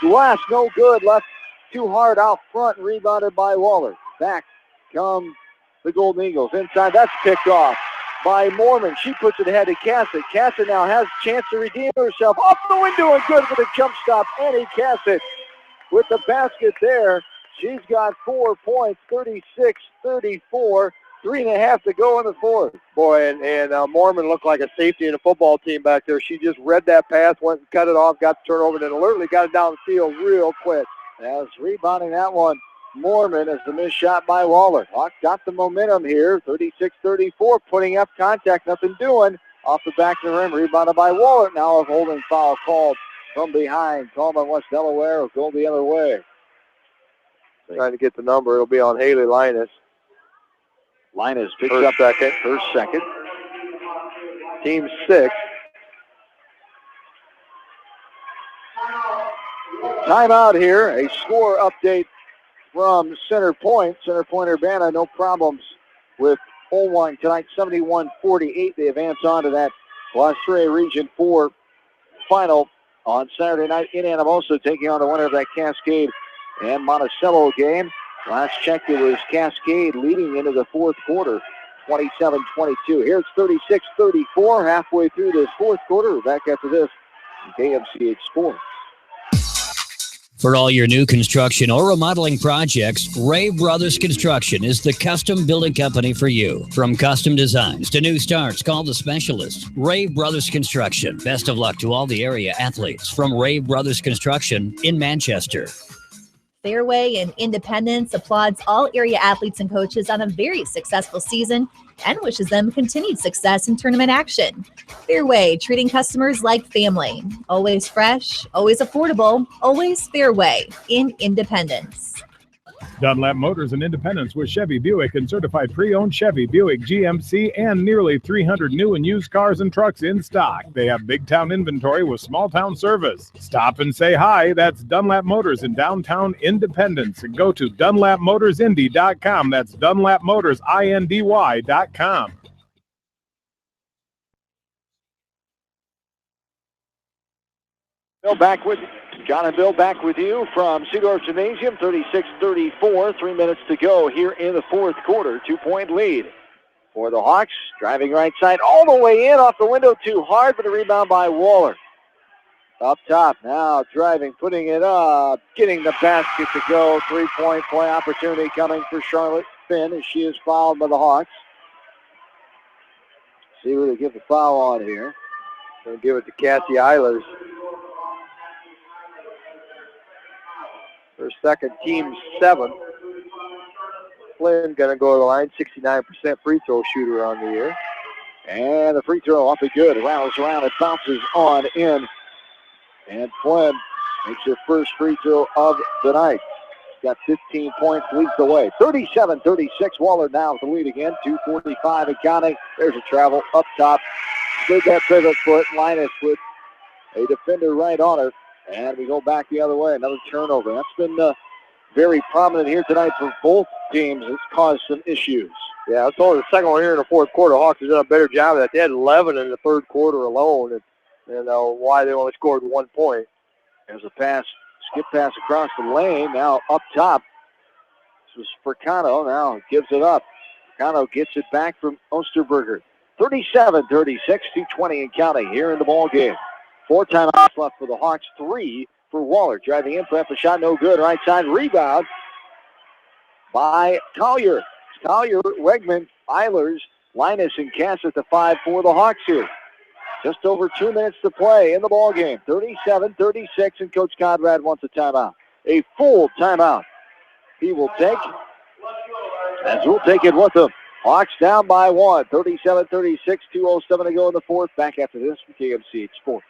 glass. No good. Left too hard out front. Rebounded by Wahlert. Back come the Golden Eagles. Inside. That's picked off by Mormon. She puts it ahead to Cassett. Cassett now has a chance to redeem herself. Off the window and good for the jump stop. Annie Cassett with the basket there. She's got 4 points, 36-34, 3.5 to go in the fourth. Boy, and Mormon looked like a safety in a football team back there. She just read that pass, went and cut it off, got the turnover, and then alertly got it down the field real quick. As rebounding that one, Mormon as the missed shot by Wahlert. Hawks got the momentum here, 36-34, putting up contact, nothing doing. Off the back of the rim, rebounded by Wahlert. Now a holding foul called from behind. Called on West Delaware, will go the other way. Trying to get the number. It'll be on Haley Linus. Linus picks up her second. Team 6. Timeout here. A score update from Center Point. Center Point Urbana, no problems with Holwine tonight. 71-48. They advance on to that Class 3 Region 4 final on Saturday night in Anamosa, taking on the winner of that Cascade and Monticello game. Last check, it was Cascade leading into the fourth quarter, 27-22. Here it's 36-34, halfway through this fourth quarter. We're back after this on KMCH Sports. For all your new construction or remodeling projects, Ray Brothers Construction is the custom building company for you. From custom designs to new starts, call the specialists. Ray Brothers Construction. Best of luck to all the area athletes from Ray Brothers Construction in Manchester. Fairway and Independence applauds all area athletes and coaches on a very successful season and wishes them continued success in tournament action. Fairway, treating customers like family. Always fresh, always affordable, always Fairway in Independence. Dunlap Motors in Independence with Chevy, Buick, and certified pre-owned Chevy, Buick, GMC, and nearly 300 new and used cars and trucks in stock. They have big-town inventory with small-town service. Stop and say hi. That's Dunlap Motors in downtown Independence. And go to DunlapMotorsIndy.com. That's DunlapMotorsIndy.com. Bill back with John and Bill back with you from Seedorf Gymnasium, 36-34, 3 minutes to go here in the fourth quarter. 2-point lead for the Hawks. Driving right side all the way in, off the window too hard, but a rebound by Wahlert. Up top now, driving, putting it up, getting the basket to go. 3-point play opportunity coming for Charlotte Finn as she is fouled by the Hawks. See who they give the foul on here. Going to give it to Cassie Eilers. Her second, team 7. Flynn going to go to the line, 69% free throw shooter on the year. And the free throw off it good. Rattles around, it bounces on in. And Flynn makes her first free throw of the night. She's got 15 points, leads the way. 37-36, Wahlert now with the lead again. 2:45 and counting. There's a travel up top. Slid that pivot foot. Linus with a defender right on her. And we go back the other way. Another turnover. That's been very prominent here tonight for both teams. It's caused some issues. Yeah, it's only the second one here in the fourth quarter. Hawks have done a better job of that. They had 11 in the third quarter alone. And why they only scored 1 point. There's a pass, skip pass across the lane. Now up top. This was Furcano. Now gives it up. Furcano gets it back from Osterberger. 37-36, 2:20 and counting here in the ball game. 4 timeouts left for the Hawks, 3 for Wahlert. Driving in, for a shot, no good. Right side rebound by Collier. Collier, Wegman, Eilers, Linus, and Cass at the 5 for the Hawks here. Just over 2 minutes to play in the ball game. 37-36, and Coach Conrad wants a timeout. A full timeout he will take, as we'll take it with him. Hawks down by 1, 37-36, 2:07 to go in the fourth. Back after this from KMCH Sports.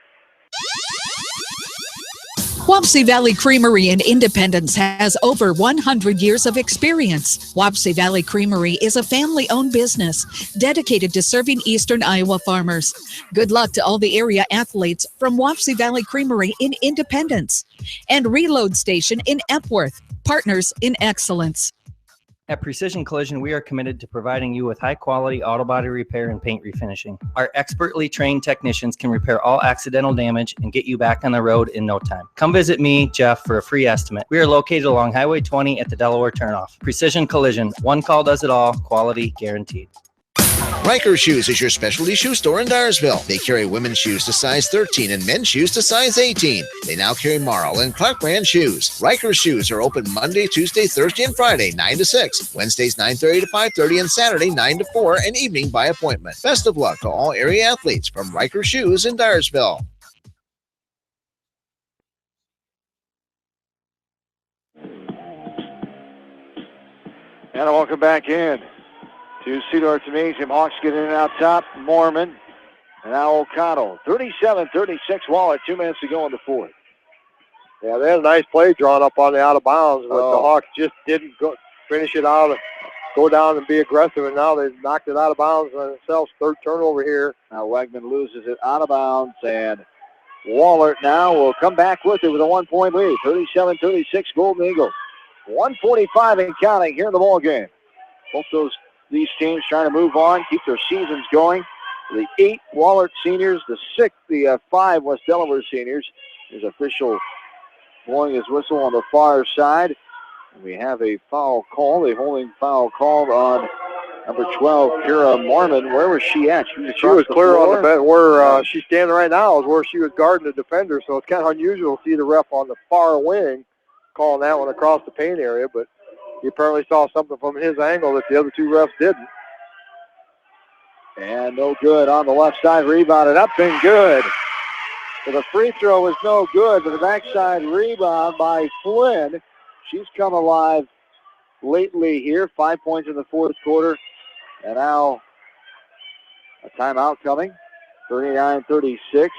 Wapsie Valley Creamery in Independence has over 100 years of experience. Wapsie Valley Creamery is a family-owned business dedicated to serving eastern Iowa farmers. Good luck to all the area athletes from Wapsie Valley Creamery in Independence and Reload Station in Epworth, partners in excellence. At Precision Collision, we are committed to providing you with high-quality auto body repair and paint refinishing. Our expertly trained technicians can repair all accidental damage and get you back on the road in no time. Come visit me, Jeff, for a free estimate. We are located along Highway 20 at the Delaware turnoff. Precision Collision, one call does it all, quality guaranteed. Riker Shoes is your specialty shoe store in Dyersville. They carry women's shoes to size 13 and men's shoes to size 18. They now carry Marl and Clark brand shoes. Riker Shoes are open Monday, Tuesday, Thursday, and Friday, 9 to 6. Wednesdays, 9:30 to 5:30, and Saturday, 9 to 4, and evening by appointment. Best of luck to all area athletes from Riker Shoes in Dyersville. And welcome back in to Cedar Gymnasium. Hawks get in and out top. Mormon and now O'Connell. 37-36 Wahlert. 2 minutes to go in the fourth. Yeah, they had a nice play drawn up on the out of bounds, but the Hawks just didn't finish it out, go down and be aggressive, and now they've knocked it out of bounds on themselves. Third turnover here. Now Wegman loses it out of bounds, and Wahlert now will come back with it with a 1-point lead. 37-36 Golden Eagles. 1:45 and counting here in the ball game. Both these teams trying to move on, keep their seasons going. The 8 Wahlert seniors, the 5 West Delaware seniors. There's official blowing his whistle on the far side. And we have a foul call, a holding foul called on number 12, Kira Mormon. Where was she at? She was clear on the bench. Where she's standing right now is where she was guarding the defender, so it's kind of unusual to see the ref on the far wing calling that one across the paint area, but he apparently saw something from his angle that the other 2 refs didn't. And no good on the left side. Rebounded up and good. So the free throw was no good, but the backside rebound by Flynn. She's come alive lately here. 5 points in the fourth quarter. And now a timeout coming. 39-36.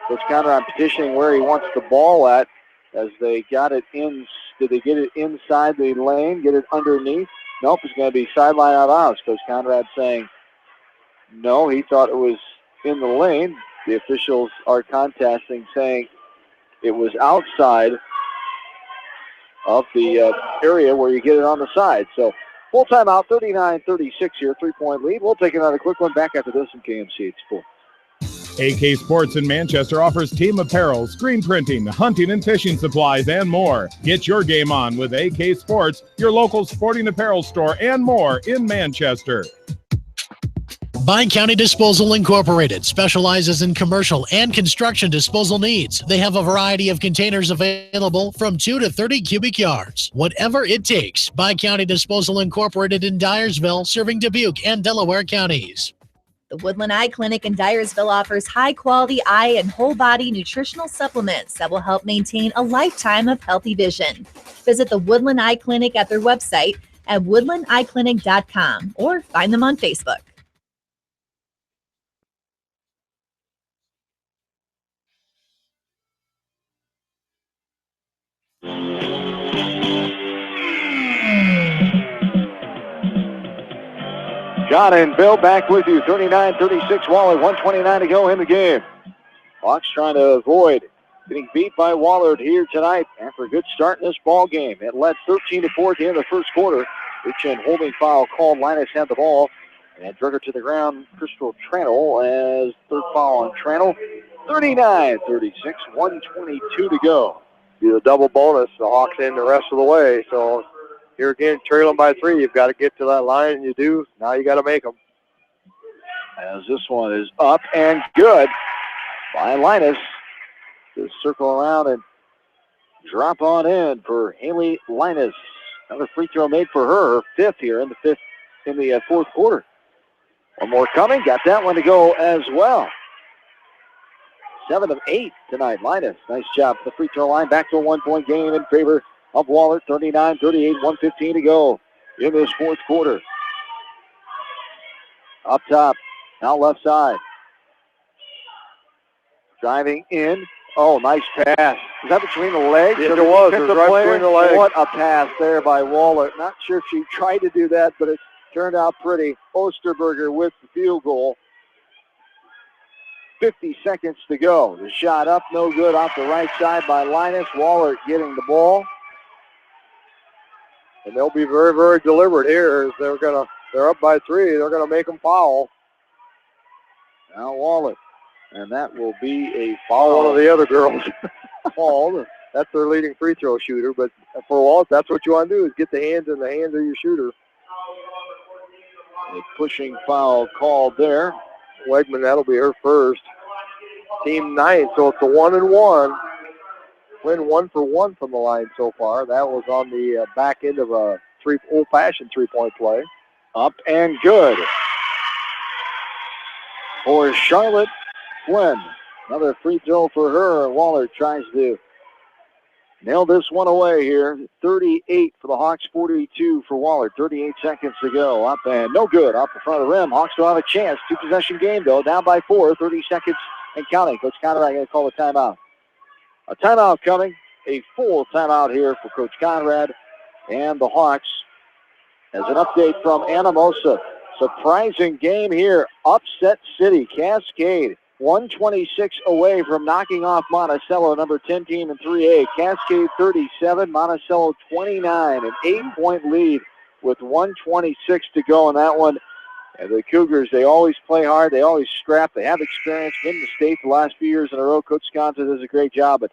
Coach Conrad petitioning where he wants the ball at as they got it in. Did they get it inside the lane, get it underneath? Nope, it's going to be sideline out of bounds. Coach Conrad saying no, he thought it was in the lane. The officials are contesting, saying it was outside of the area where you get it on the side. So full timeout, 39-36 here, 3-point lead. We'll take another quick one back after this in KMCH Sports. AK Sports in Manchester offers team apparel, screen printing, hunting and fishing supplies, and more. Get your game on with AK Sports, your local sporting apparel store, and more in Manchester. Bi-County Disposal Incorporated specializes in commercial and construction disposal needs. They have a variety of containers available from 2 to 30 cubic yards. Whatever it takes, Bi-County Disposal Incorporated in Dyersville, serving Dubuque and Delaware counties. The Woodland Eye Clinic in Dyersville offers high-quality eye and whole-body nutritional supplements that will help maintain a lifetime of healthy vision. Visit the Woodland Eye Clinic at their website at woodlandeyeclinic.com or find them on Facebook. John and Bill back with you. 39-36 Wahlert, 1:29 to go in the game. Hawks trying to avoid getting beat by Wahlert here tonight after a good start in this ball game. It led 13-4 at the end of the first quarter. Reach-in holding foul called. Linus had the ball and drug her to the ground. Crystal Tranel as third foul on Tranel. 39-36, 1:22 to go. Be the double bonus. The Hawks in the rest of the way, so here again, trailing by 3. You've got to get to that line, and you do. Now you got to make them. As this one is up and good by Linus. Just circle around and drop on in for Haley Linus. Another free throw made for her 5th here in the fourth quarter. One more coming. Got that one to go as well. 7 of 8 tonight. Linus, nice job. The free throw line back to a 1-point game in favor of Wahlert. 39-38, 1:15 to go in this fourth quarter. Up top, now left side. Driving in. Oh, nice pass. Was that between the legs? Yes, of it the was. It defensive was right player? between the legs. What a pass there by Wahlert. Not sure if she tried to do that, but it turned out pretty. Osterberger with the field goal. 50 seconds to go. The shot up, no good, off the right side by Linus. Wahlert getting the ball. And they'll be very, very deliberate here. They're up by 3. They're gonna make them foul. Now Wahlert. And that will be a foul. One of the other girls. Called. That's their leading free throw shooter. But for Wahlert, that's what you want to do, is get the hands in the hands of your shooter. A pushing foul called there. Wegman, that'll be her first. Team 9, so it's a 1-and-1. Win 1 for 1 from the line so far. That was on the back end of a old-fashioned three-point play. Up and good for Charlotte Flynn. Another free throw for her. Wahlert tries to nail this one away here. 38 for the Hawks, 42 for Wahlert. 38 seconds to go. Up and no good. Off the front of the rim. Hawks still have a chance. 2-possession game, though. Down by 4. 30 seconds and counting. Coach Conrad going to call a timeout. A timeout coming. A full timeout here for Coach Conrad and the Hawks. As an update from Anamosa. Surprising game here. Upset City. Cascade. 126 away from knocking off Monticello, number 10 team in 3A. Cascade 37, Monticello 29, an 8-point lead with 126 to go in that one. And the Cougars, they always play hard. They always scrap. They have experience in the state the last few years in a row. Coach Sconza does a great job, but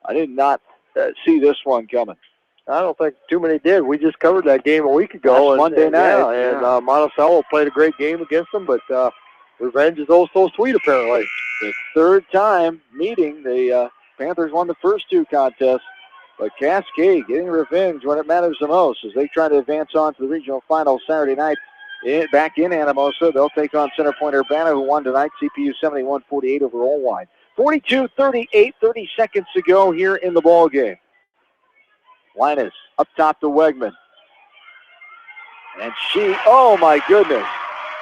I did not see this one coming. I don't think too many did. We just covered that game a week ago. Monday night. And Monticello played a great game against them, but revenge is also sweet, apparently. The third time meeting, the Panthers won the first 2 contests, but Cascade getting revenge when it matters the most as they try to advance on to the regional final Saturday night back in Anamosa. They'll take on Center Point Urbana, who won tonight, CPU 71-48 over Oldwine. 42-38, 30 seconds to go here in the ball game. Linus up top to Wegman. And oh my goodness.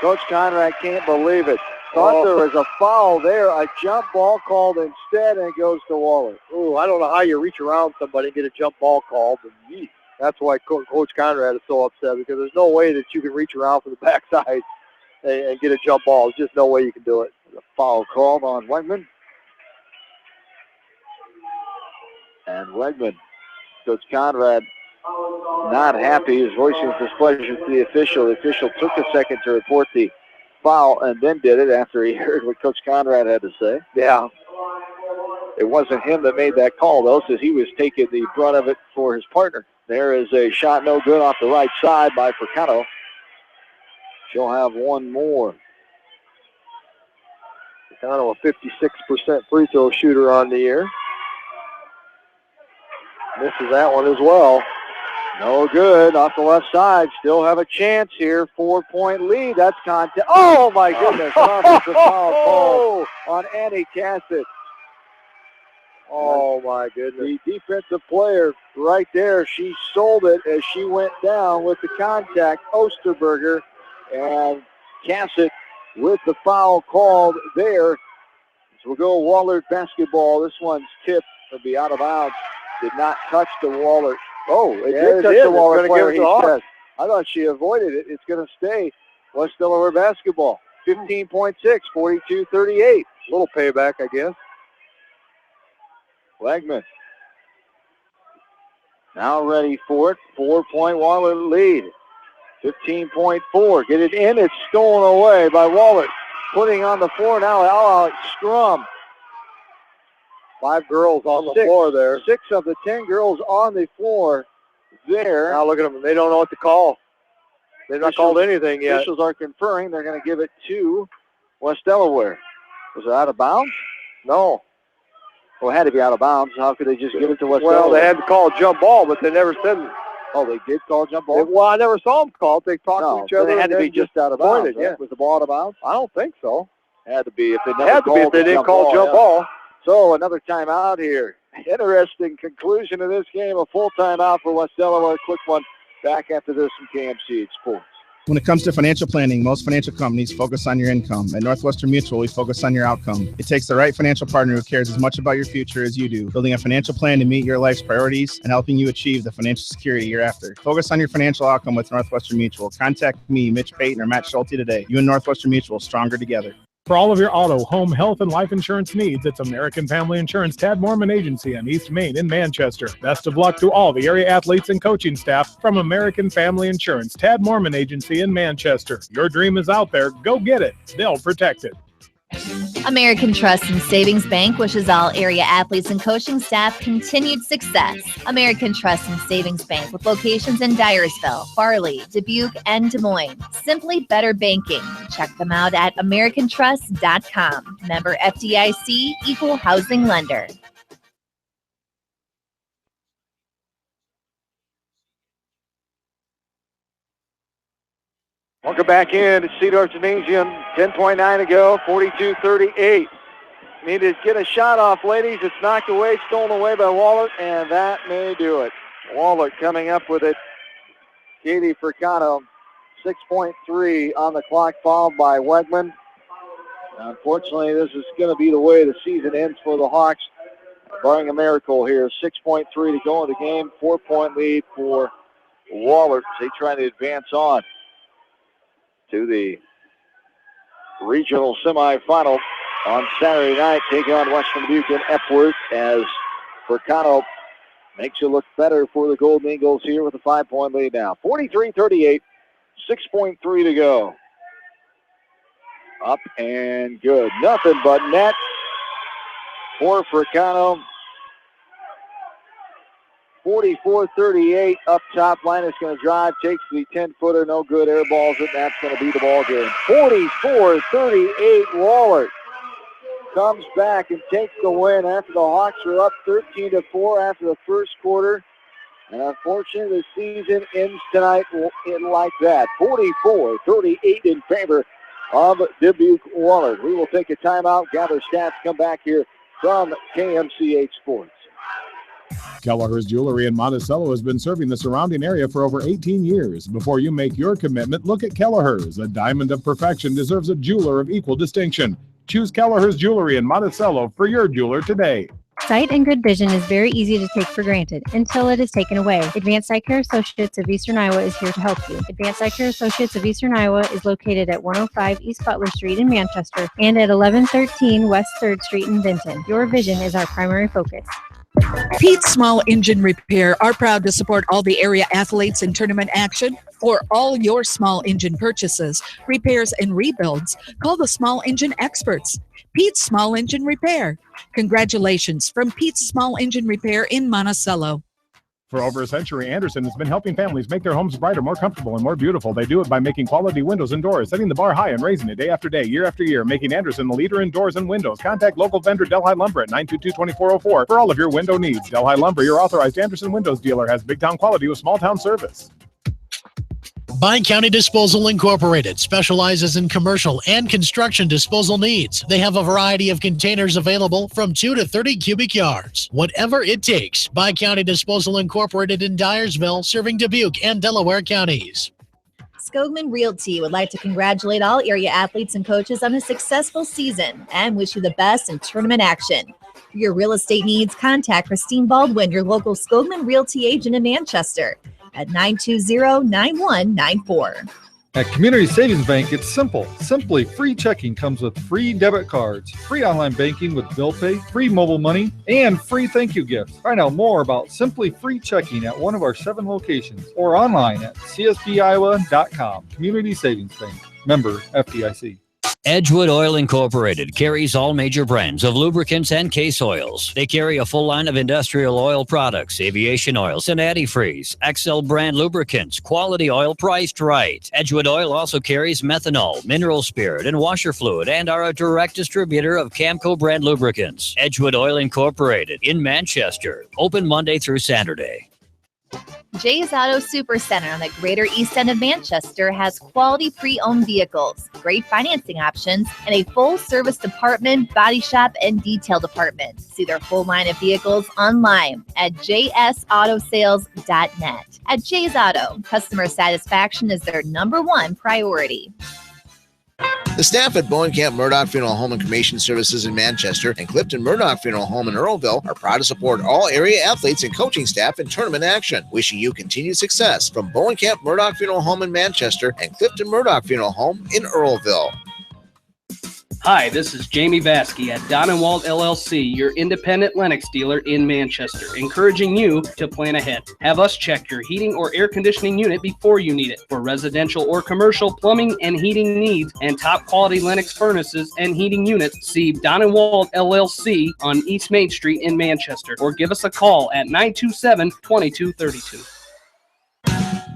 Coach Conrad can't believe it. Thought there was a foul there. A jump ball called instead, and it goes to Wahlert. Ooh, I don't know how you reach around somebody and get a jump ball called. And that's why Coach Conrad is so upset, because there's no way that you can reach around from the backside and get a jump ball. There's just no way you can do it. A foul called on Wegman. And Wegman, Coach Conrad, not happy. He's voicing his displeasure to the official. The official took a second to report the foul and then did it after he heard what Coach Conrad had to say. Yeah. It wasn't him that made that call, though, since he was taking the brunt of it for his partner. There is a shot no good off the right side by Fricano. She'll have one more. Fricano, a 56% free throw shooter on the year. Misses that one as well. No good. Off the left side. Still have a chance here. 4-point lead. That's contest. Oh, my goodness. Offensive foul call on Annie Cassett. Oh, my goodness. The defensive player right there, she sold it as she went down with the contact. Osterberger and Cassett with the foul called there. So we'll go Wahlert basketball. This one's tipped. It'll be out of bounds. Did not touch the Wahlert. Oh, it did touch the Wahlert player, he says. I thought she avoided it. It's going to stay West Delaware basketball. 15.6, 42-38. A little payback, I guess. Wegman. Now ready for it. 4-point Wahlert lead. 15.4. Get it in. It's stolen away by Wahlert. Putting on the floor now, Alex Strum. 5 girls on the floor there. 6 of the 10 girls on the floor there. Now look at them. They don't know what to call. They've not called anything yet. Officials are conferring. They're going to give it to West Delaware. Was it out of bounds? No. Well, it had to be out of bounds. How could they just give it to West Delaware? Delaware? Well, they had to call a jump ball, but they never said it. Oh, they did call a jump ball? Well, I never saw them call it. They talked to each other. It had to be just out of bounds. Yeah. Right? Was the ball out of bounds? I don't think so. It had to be if they never had to be if they didn't call jump ball. So another timeout here. Interesting conclusion of this game. A full timeout for West Delaware. Quick one back after this from KMCH Sports. When it comes to financial planning, most financial companies focus on your income. At Northwestern Mutual, we focus on your outcome. It takes the right financial partner who cares as much about your future as you do, building a financial plan to meet your life's priorities and helping you achieve the financial security you're after. Focus on your financial outcome with Northwestern Mutual. Contact me, Mitch Payton, or Matt Schulte today. You and Northwestern Mutual, stronger together. For all of your auto, home, health, and life insurance needs, it's American Family Insurance Tad Mormon Agency on East Main in Manchester. Best of luck to all the area athletes and coaching staff from American Family Insurance Tad Mormon Agency in Manchester. Your dream is out there. Go get it. They'll protect it. American Trust and Savings Bank wishes all area athletes and coaching staff continued success. American Trust and Savings Bank with locations in Dyersville, Farley, Dubuque, and Des Moines. Simply better banking. Check them out at americantrust.com. Member FDIC, equal housing lender. Welcome back in to Cedar Gymnasium. 10.9 to go, 42-38. Need to get a shot off, ladies. It's knocked away, stolen away by Wahlert, and that may do it. Wahlert coming up with it. Katie Furcano, 6.3 on the clock, followed by Wegman. Unfortunately, this is going to be the way the season ends for the Hawks, barring a miracle here. 6.3 to go in the game, 4-point lead for Wahlert. They try to advance on to the regional semifinal on Saturday night, taking on Western Dubuque and Epworth as Furcano makes it look better for the Golden Eagles here with a 5-point lead now. 43-38, 6.3 to go. Up and good. Nothing but net for Furcano. 44-38 up top. Line is going to drive, takes the 10-footer, no good, air balls it, and that's going to be the ball game. 44-38, Wahlert comes back and takes the win after the Hawks were up 13-4 after the first quarter. And unfortunately, the season ends tonight like that. 44-38 in favor of Dubuque Wahlert. We will take a timeout, gather stats, come back here from KMCH Sports. Kelleher's Jewelry in Monticello has been serving the surrounding area for over 18 years. Before you make your commitment, look at Kelleher's. A diamond of perfection deserves a jeweler of equal distinction. Choose Kelleher's Jewelry in Monticello for your jeweler today. Sight and good vision is very easy to take for granted until it is taken away. Advanced Eye Care Associates of Eastern Iowa is here to help you. Advanced Eye Care Associates of Eastern Iowa is located at 105 East Butler Street in Manchester and at 1113 West 3rd Street in Vinton. Your vision is our primary focus. Pete's Small Engine Repair are proud to support all the area athletes in tournament action. For all your small engine purchases, repairs, and rebuilds, call the Small Engine Experts. Pete's Small Engine Repair. Congratulations from Pete's Small Engine Repair in Monticello. For over a century, Anderson has been helping families make their homes brighter, more comfortable, and more beautiful. They do it by making quality windows and doors, setting the bar high and raising it day after day, year after year, making Anderson the leader in doors and windows. Contact local vendor Delhi Lumber at 922-2404 for all of your window needs. Delhi Lumber, your authorized Anderson Windows dealer, has big town quality with small town service. Bi-County Disposal Incorporated specializes in commercial and construction disposal needs. They have a variety of containers available from 2 to 30 cubic yards. Whatever it takes, Bi-County Disposal Incorporated in Dyersville, serving Dubuque and Delaware counties. Skogman Realty would like to congratulate all area athletes and coaches on a successful season and wish you the best in tournament action. For your real estate needs, contact Christine Baldwin, your local Skogman Realty agent in Manchester, at 920-9194. At Community Savings Bank, it's simple. Simply free checking comes with free debit cards, free online banking with bill pay, free mobile money, and free thank you gifts. Find out more about Simply Free Checking at one of our 7 locations or online at csbiowa.com. Community Savings Bank. Member FDIC. Edgewood Oil Incorporated carries all major brands of lubricants and case oils. They carry a full line of industrial oil products, aviation oils, and antifreeze, XL brand lubricants, quality oil priced right. Edgewood Oil also carries methanol, mineral spirit, and washer fluid, and are a direct distributor of Camco brand lubricants. Edgewood Oil Incorporated in Manchester, open Monday through Saturday. Jay's Auto Supercenter on the Greater East End of Manchester has quality pre-owned vehicles, great financing options, and a full-service department, body shop, and detail department. See their full line of vehicles online at jsautosales.net. At Jay's Auto, customer satisfaction is their #1 priority. The staff at Bowen Camp Murdoch Funeral Home and Cremation Services in Manchester and Clifton Murdoch Funeral Home in Earlville are proud to support all area athletes and coaching staff in tournament action. Wishing you continued success from Bowen Camp Murdoch Funeral Home in Manchester and Clifton Murdoch Funeral Home in Earlville. Hi, this is Jamie Vasky at Don & Walt LLC, your independent Lennox dealer in Manchester, encouraging you to plan ahead. Have us check your heating or air conditioning unit before you need it. For residential or commercial plumbing and heating needs and top quality Lennox furnaces and heating units, see Don & Walt LLC on East Main Street in Manchester, or give us a call at 927-2232.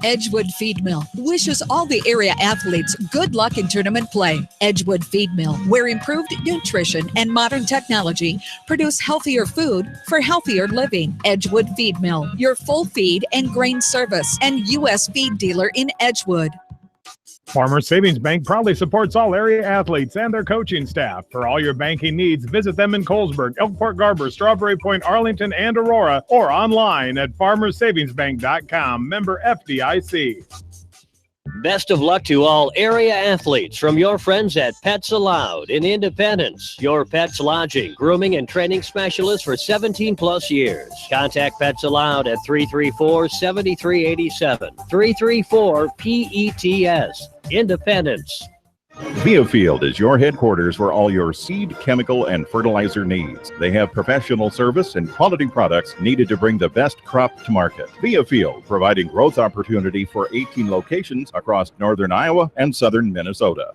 Edgewood Feed Mill wishes all the area athletes good luck in tournament play. Edgewood Feed Mill, where improved nutrition and modern technology produce healthier food for healthier living. Edgewood Feed Mill, your full feed and grain service and U.S. feed dealer in Edgewood. Farmers Savings Bank proudly supports all area athletes and their coaching staff. For all your banking needs, visit them in Colesburg, Elkport Garber, Strawberry Point, Arlington, and Aurora, or online at farmersavingsbank.com. Member FDIC. Best of luck to all area athletes from your friends at Pets Allowed in Independence, your pet's lodging, grooming, and training specialist for 17-plus years. Contact Pets Allowed at 334-7387, 334-PETS. Independence. Viafield is your headquarters for all your seed, chemical, and fertilizer needs. They have professional service and quality products needed to bring the best crop to market. Viafield, providing growth opportunity for 18 locations across northern Iowa and southern Minnesota.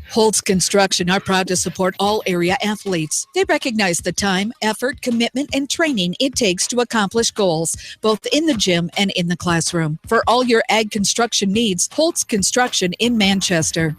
Holtz Construction are proud to support all area athletes. They recognize the time, effort, commitment, and training it takes to accomplish goals, both in the gym and in the classroom. For all your ag construction needs, Holtz Construction in Manchester.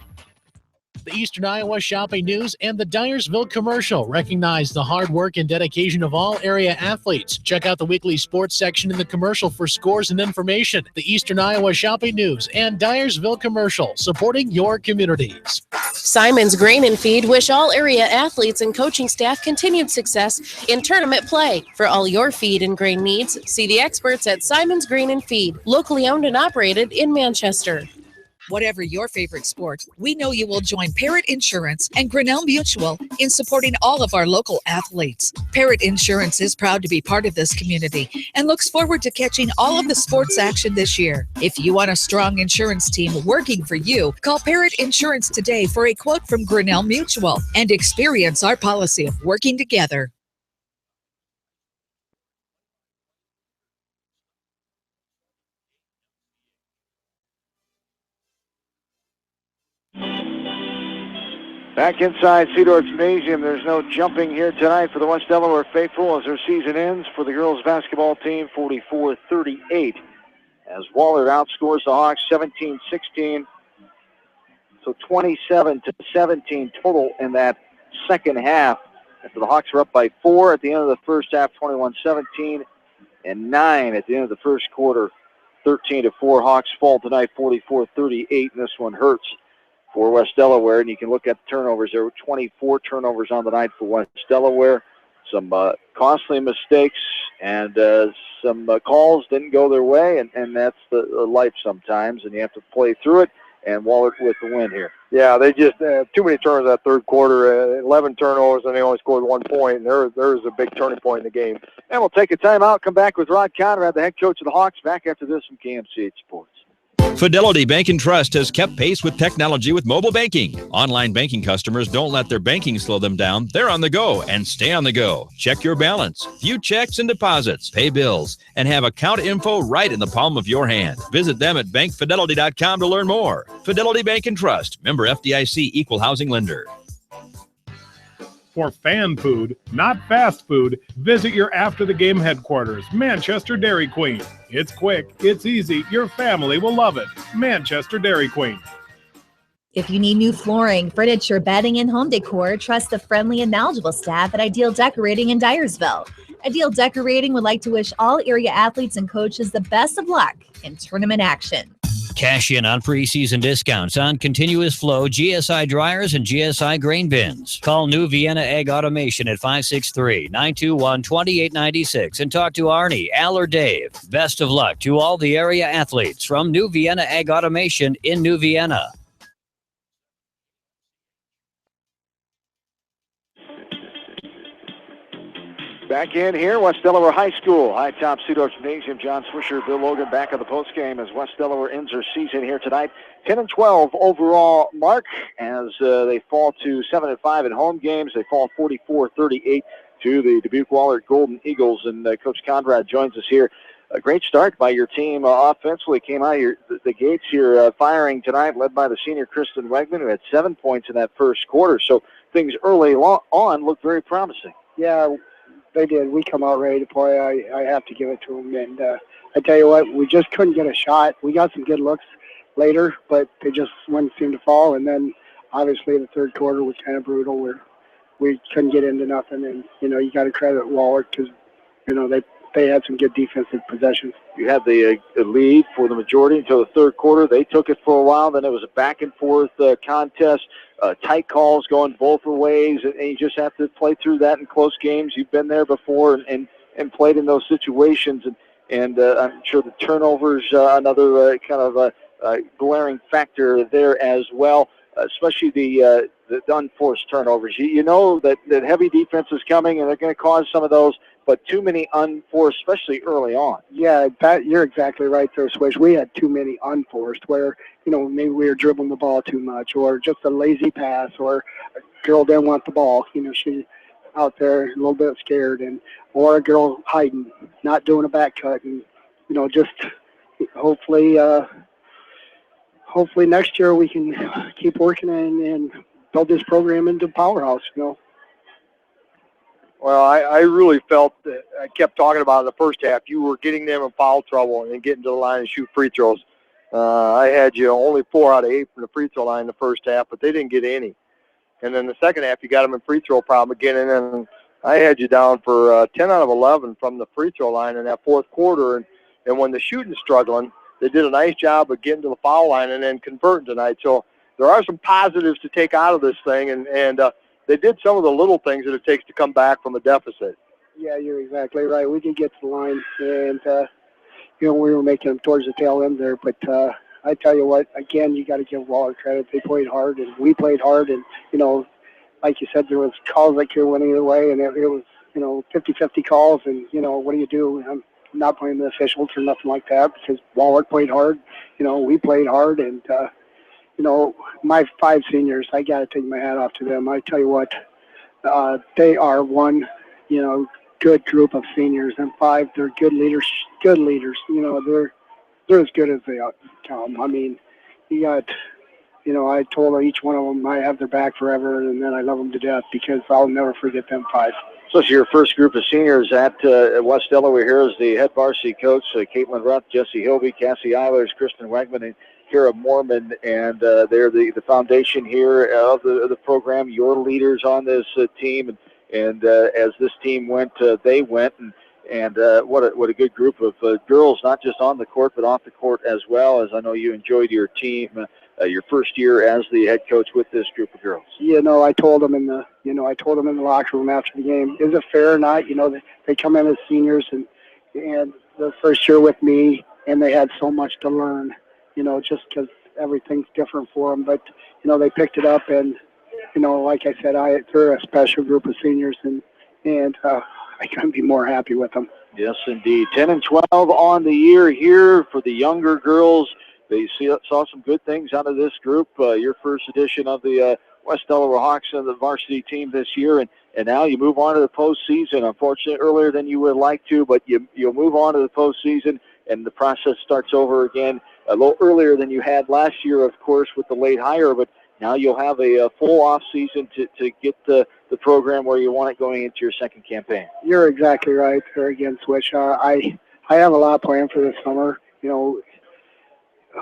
The Eastern Iowa Shopping News and the Dyersville Commercial recognize the hard work and dedication of all area athletes. Check out the weekly sports section in the commercial for scores and information. The Eastern Iowa Shopping News and Dyersville Commercial, supporting your communities. Simon's Grain and Feed wish all area athletes and coaching staff continued success in tournament play. For all your feed and grain needs, see the experts at Simon's Grain and Feed, locally owned and operated in Manchester. Whatever your favorite sport, we know you will join Parrott Insurance and Grinnell Mutual in supporting all of our local athletes. Parrott Insurance is proud to be part of this community and looks forward to catching all of the sports action this year. If you want a strong insurance team working for you, call Parrott Insurance today for a quote from Grinnell Mutual and experience our policy of working together. Back inside Cedar Gymnasium, there's no jumping here tonight for the West Delaware faithful as their season ends for the girls basketball team 44-38 as Wahlert outscores the Hawks 17-16. So 27-17 total in that second half. After the Hawks were up by 4 at the end of the first half, 21-17, and 9 at the end of the first quarter, 13-4. Hawks fall tonight 44-38, and this one hurts for West Delaware, and you can look at the turnovers. There were 24 turnovers on the night for West Delaware. Some costly mistakes and some calls didn't go their way, and that's the life sometimes, and you have to play through it, and Wahlert with the win here. Yeah, they just too many turnovers that third quarter, 11 turnovers, and they only scored 1 point. There's a big turning point in the game. And we'll take a timeout, come back with Rod Conrad, the head coach of the Hawks, back after this from KMCH Sports. Fidelity Bank and Trust has kept pace with technology with mobile banking. Online banking customers don't let their banking slow them down. They're on the go and stay on the go. Check your balance, view checks and deposits, pay bills, and have account info right in the palm of your hand. Visit them at bankfidelity.com to learn more. Fidelity Bank and Trust, member FDIC, equal housing lender. For fan food, not fast food, visit your after-the-game headquarters, Manchester Dairy Queen. It's quick, it's easy, your family will love it. Manchester Dairy Queen. If you need new flooring, furniture, bedding, and home decor, trust the friendly and knowledgeable staff at Ideal Decorating in Dyersville. Ideal Decorating would like to wish all area athletes and coaches the best of luck in tournament action. Cash in on preseason discounts on continuous flow GSI dryers and GSI grain bins. Call New Vienna Ag Automation at 563-921-2896 and talk to Arnie, Al, or Dave. Best of luck to all the area athletes from New Vienna Ag Automation in New Vienna. Back in here, West Delaware High School, High Top Cedar Gymnasium. John Swisher, Bill Logan back on the postgame as West Delaware ends their season here tonight. 10-12 overall mark as they fall to 7-5 in home games. They fall 44-38 to the Dubuque Wahlert Golden Eagles. And Coach Conrad joins us here. A great start by your team offensively. Came out of the gates here firing tonight, led by the senior Kristen Wegman, who had 7 points in that first quarter. So things early on looked very promising. Yeah, they did. We come out ready to play. I have to give it to them. And I tell you what, we just couldn't get a shot. We got some good looks later, but they just wouldn't seem to fall. And then, obviously, the third quarter was kind of brutal where we couldn't get into nothing. And, you got to credit Wahlert because, they had some good defensive possessions. You had the lead for the majority until the third quarter. They took it for a while. Then it was a back-and-forth contest. Tight calls going both ways, and you just have to play through that in close games. You've been there before and played in those situations, and I'm sure the turnovers another kind of glaring factor there as well, especially the unforced turnovers. You know that heavy defense is coming, and they're going to cause some of those, but too many unforced, especially early on. Yeah, you're exactly right there, Swish. We had too many unforced where, maybe we were dribbling the ball too much or just a lazy pass or a girl didn't want the ball. She's out there a little bit scared or a girl hiding, not doing a back cut. And, just hopefully next year we can keep working and build this program into a powerhouse, Well, I really felt that I kept talking about in the first half, you were getting them in foul trouble and then getting to the line and shoot free throws. I had you only 4 out of 8 from the free throw line in the first half, but they didn't get any. And then the second half, you got them in free throw problem again, and then I had you down for 10 out of 11 from the free throw line in that fourth quarter. And when the shooting's struggling, they did a nice job of getting to the foul line and then converting tonight. So there are some positives to take out of this thing, and they did some of the little things that it takes to come back from a deficit. Yeah, you're exactly right. We did get to the line, and, we were making them towards the tail end there. But I tell you what, again, you got to give Wahlert credit. They played hard, and we played hard. And, like you said, there was calls that could went either way, and it was, 50-50 calls. And, what do? I'm not blaming the officials or nothing like that because Wahlert played hard. We played hard, and, my 5 seniors, I got to take my hat off to them. I tell you what, they are one, good group of seniors, and 5, they're good leaders. They're as good as they come. I mean, you got, I told each one of them I have their back forever, and then I love them to death because I'll never forget them 5. So it's your first group of seniors at West Delaware. Here is the head varsity coach, Caitlin Ruth, Jesse Hilby, Cassie Eilers, Kristen Wegman, and Kara Mormon, and they're the foundation here of the program, your leaders on this team. And as this team went, they went, and what a good group of girls, not just on the court, but off the court as well, as I know you enjoyed your team, your first year as the head coach with this group of girls. I told them in the locker room after the game, is it fair or not? They come in as seniors and the first year with me, and they had so much to learn, just because everything's different for them. But, they picked it up, and, like I said, they're a special group of seniors, and I couldn't be more happy with them. Yes, indeed. 10-12 on the year here for the younger girls. They saw some good things out of this group. Your first edition of the West Delaware Hawks and the varsity team this year, and now you move on to the postseason. Unfortunately, earlier than you would like to, but you'll move on to the postseason, and the process starts over again a little earlier than you had last year, of course, with the late hire. But now you'll have a full off season to get the program where you want it going into your second campaign. You're exactly right there again, Swish. I have a lot planned for this summer.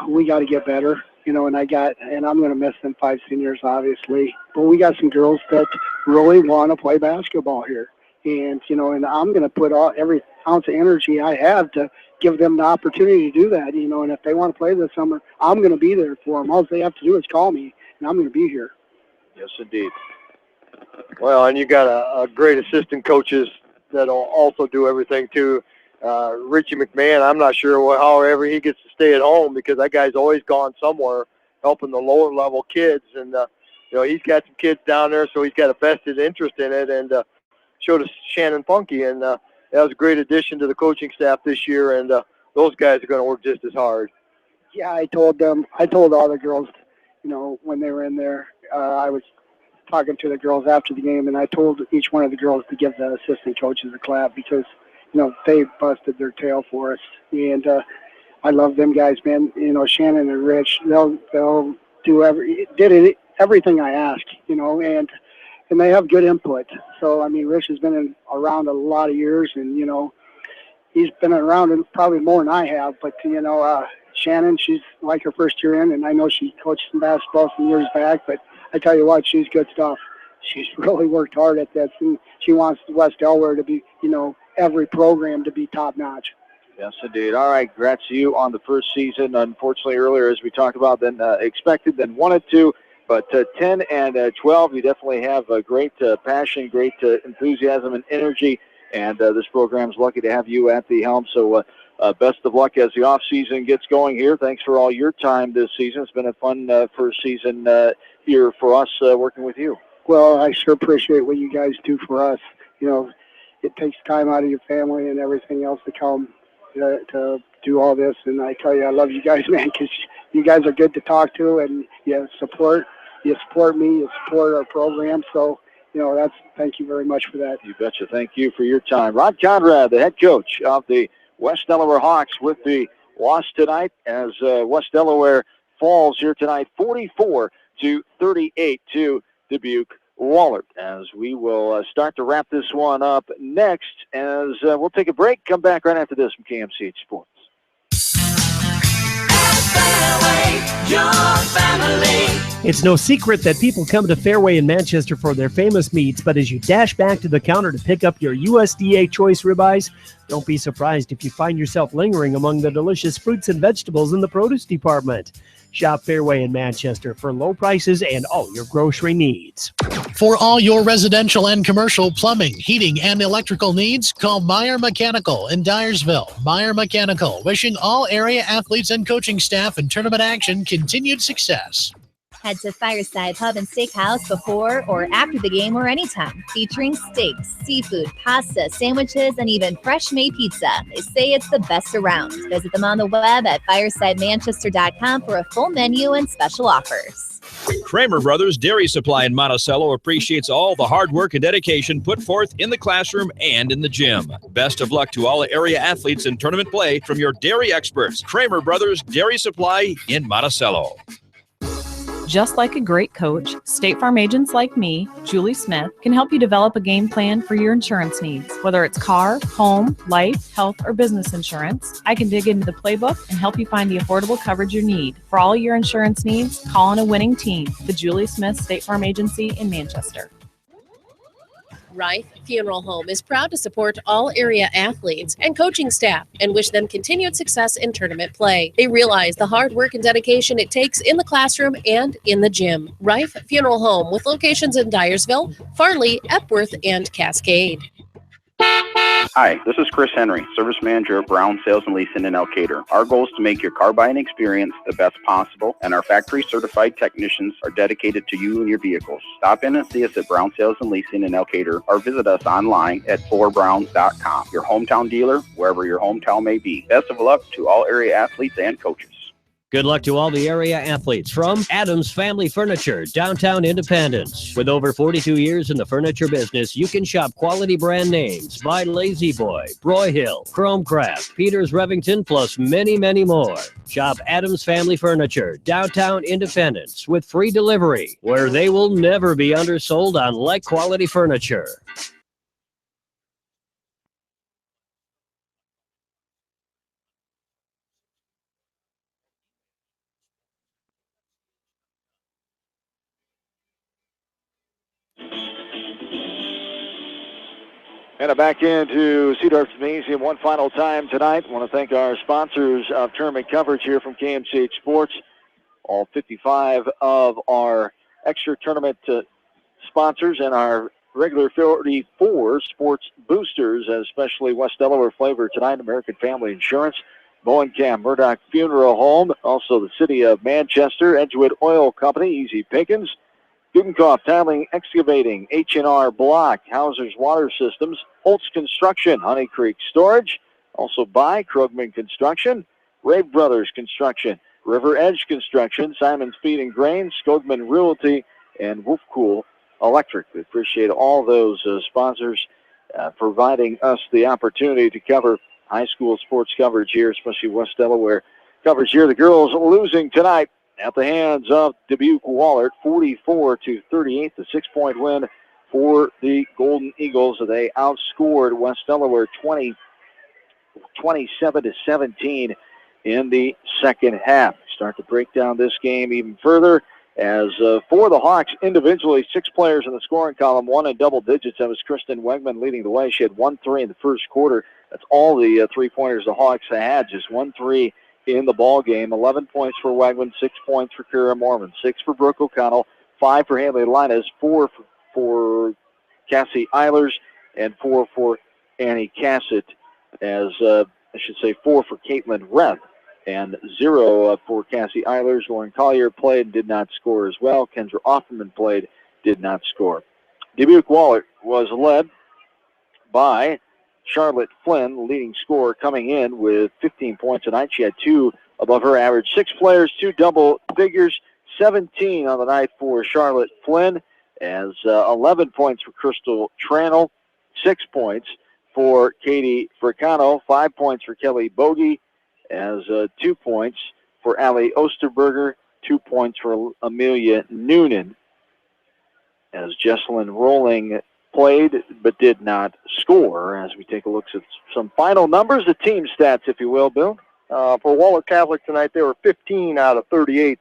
We got to get better, and I'm going to miss them 5 seniors, obviously. But we got some girls that really want to play basketball here. And, and I'm going to put every ounce of energy I have to give them the opportunity to do that, and if they want to play this summer, I'm going to be there for them. All they have to do is call me, and I'm going to be here. Yes, indeed. Well, and you got a great assistant coaches that'll also do everything too. Richie McMahon, I'm not sure however he gets to stay at home because that guy's always gone somewhere helping the lower level kids. And, he's got some kids down there, so he's got a vested interest in it. And showed us Shannon Funky, and that was a great addition to the coaching staff this year. And those guys are going to work just as hard. Yeah, I told all the girls, when they were in there, I was talking to the girls after the game, and I told each one of the girls to give the assistant coaches a clap because, they busted their tail for us. And I love them guys, man. Shannon and Rich, they'll do everything I ask, and they have good input. So, Rich has been around a lot of years, and, he's been around probably more than I have. But, Shannon, she's like her first year in, and I know she coached some basketball some years back, but I tell you what, she's good stuff. She's really worked hard at this, and she wants West Delaware to be, every program to be top-notch. Yes, indeed. All right, congrats to you on the first season. Unfortunately, earlier, as we talked about, than expected, than wanted to. But 10 and 12, you definitely have a great passion, great enthusiasm and energy, and this program's lucky to have you at the helm. So best of luck as the off-season gets going here. Thanks for all your time this season. It's been a fun first season here for us working with you. Well, I sure appreciate what you guys do for us. It takes time out of your family and everything else to come to do all this. And I tell you, I love you guys, man, because you guys are good to talk to, and you support me, you support our program. So, thank you very much for that. You betcha. Thank you for your time. Rod Conrad, the head coach of the West Delaware Hawks, with the loss tonight as West Delaware falls here tonight 44-38 to Dubuque Wahlert. As we will start to wrap this one up next, as we'll take a break, come back right after this from KMCH Sports. It's no secret that people come to Fairway in Manchester for their famous meats, but as you dash back to the counter to pick up your USDA choice ribeyes, don't be surprised if you find yourself lingering among the delicious fruits and vegetables in the produce department. Shop Fairway in Manchester for low prices and all your grocery needs. For all your residential and commercial plumbing, heating, and electrical needs, call Meyer Mechanical in Dyersville. Meyer Mechanical, wishing all area athletes and coaching staff in tournament action continued success. Head to Fireside Pub and Steakhouse before or after the game or anytime, featuring steaks, seafood, pasta, sandwiches, and even fresh-made pizza. They say it's the best around. Visit them on the web at firesidemanchester.com for a full menu and special offers. Kramer Brothers Dairy Supply in Monticello appreciates all the hard work and dedication put forth in the classroom and in the gym. Best of luck to all area athletes in tournament play from your dairy experts. Kramer Brothers Dairy Supply in Monticello. Just like a great coach, State Farm agents like me, Julie Smith, can help you develop a game plan for your insurance needs. Whether it's car, home, life, health, or business insurance, I can dig into the playbook and help you find the affordable coverage you need. For all your insurance needs, call on a winning team, the Julie Smith State Farm Agency in Manchester. Reif Funeral Home is proud to support all area athletes and coaching staff and wish them continued success in tournament play. They realize the hard work and dedication it takes in the classroom and in the gym. Reif Funeral Home, with locations in Dyersville, Farley, Epworth, and Cascade. Hi, this is Chris Henry, Service Manager at Brown Sales and Leasing in Elkader. Our goal is to make your car buying experience the best possible, and our factory-certified technicians are dedicated to you and your vehicles. Stop in and see us at Brown Sales and Leasing in Elkader, or visit us online at forbrowns.com. Your hometown dealer, wherever your hometown may be. Best of luck to all area athletes and coaches. Good luck to all the area athletes from Adams Family Furniture, downtown Independence. With over 42 years in the furniture business, you can shop quality brand names by Lazy Boy, Broyhill, Chromecraft, Peters Revington, plus many, many more. Shop Adams Family Furniture, downtown Independence, with free delivery, where they will never be undersold on like quality furniture. And back into Seedorf Gymnasium one final time tonight. I want to thank our sponsors of tournament coverage here from KMCH Sports. All 55 of our extra tournament sponsors and our regular 34 sports boosters, especially West Delaware flavor tonight, American Family Insurance, Bowenkamp Murdoch Funeral Home, also the City of Manchester, Edgewood Oil Company, Easy Pickens, Gudenkauf Tiling Excavating, H&R Block, Hauser's Water Systems, Holtz Construction, Honey Creek Storage, also by Krugman Construction, Rave Brothers Construction, River Edge Construction, Simon's Feed and Grain, Skogman Realty, and Wolfcool Electric. We appreciate all those sponsors providing us the opportunity to cover high school sports coverage here, especially West Delaware coverage here. The girls losing tonight at the hands of Dubuque Wahlert, 44-38, the 6-point win for the Golden Eagles. They outscored West Delaware 27-17 in the second half. Start to break down this game even further as for the Hawks individually, 6 players in the scoring column, 1 in double digits. That was Kristen Wegman leading the way. She had 1 3 in the first quarter. That's all the three-pointers the Hawks had, just 1 3 in the ball game. 11 points for Wegman, 6 points for Kara Mormon, 6 for Brooke O'Connell, 5 for Haley Linus, 4 for Cassie Eilers, and 4 for Annie Cassett, as I should say 4 for Caitlin Reth, and 0 for Cassie Eilers. Lauren Collier played and did not score as well. Kendra Offerman played, did not score. Dubuque Wahlert was led by Charlotte Flynn, leading scorer, coming in with 15 points tonight. She had 2 above her average. 6 players, 2 double figures, 17 on the night for Charlotte Flynn, as 11 points for Crystal Tranel, 6 points for Katie Fricano, 5 points for Kelly Bogey, as 2 points for Allie Osterberger, 2 points for Amelia Noonan, as Jesselyn Rolling played but did not score. As we take a look at some final numbers, the team stats, if you will, Bill. For Wahlert Catholic tonight, they were 15 out of 38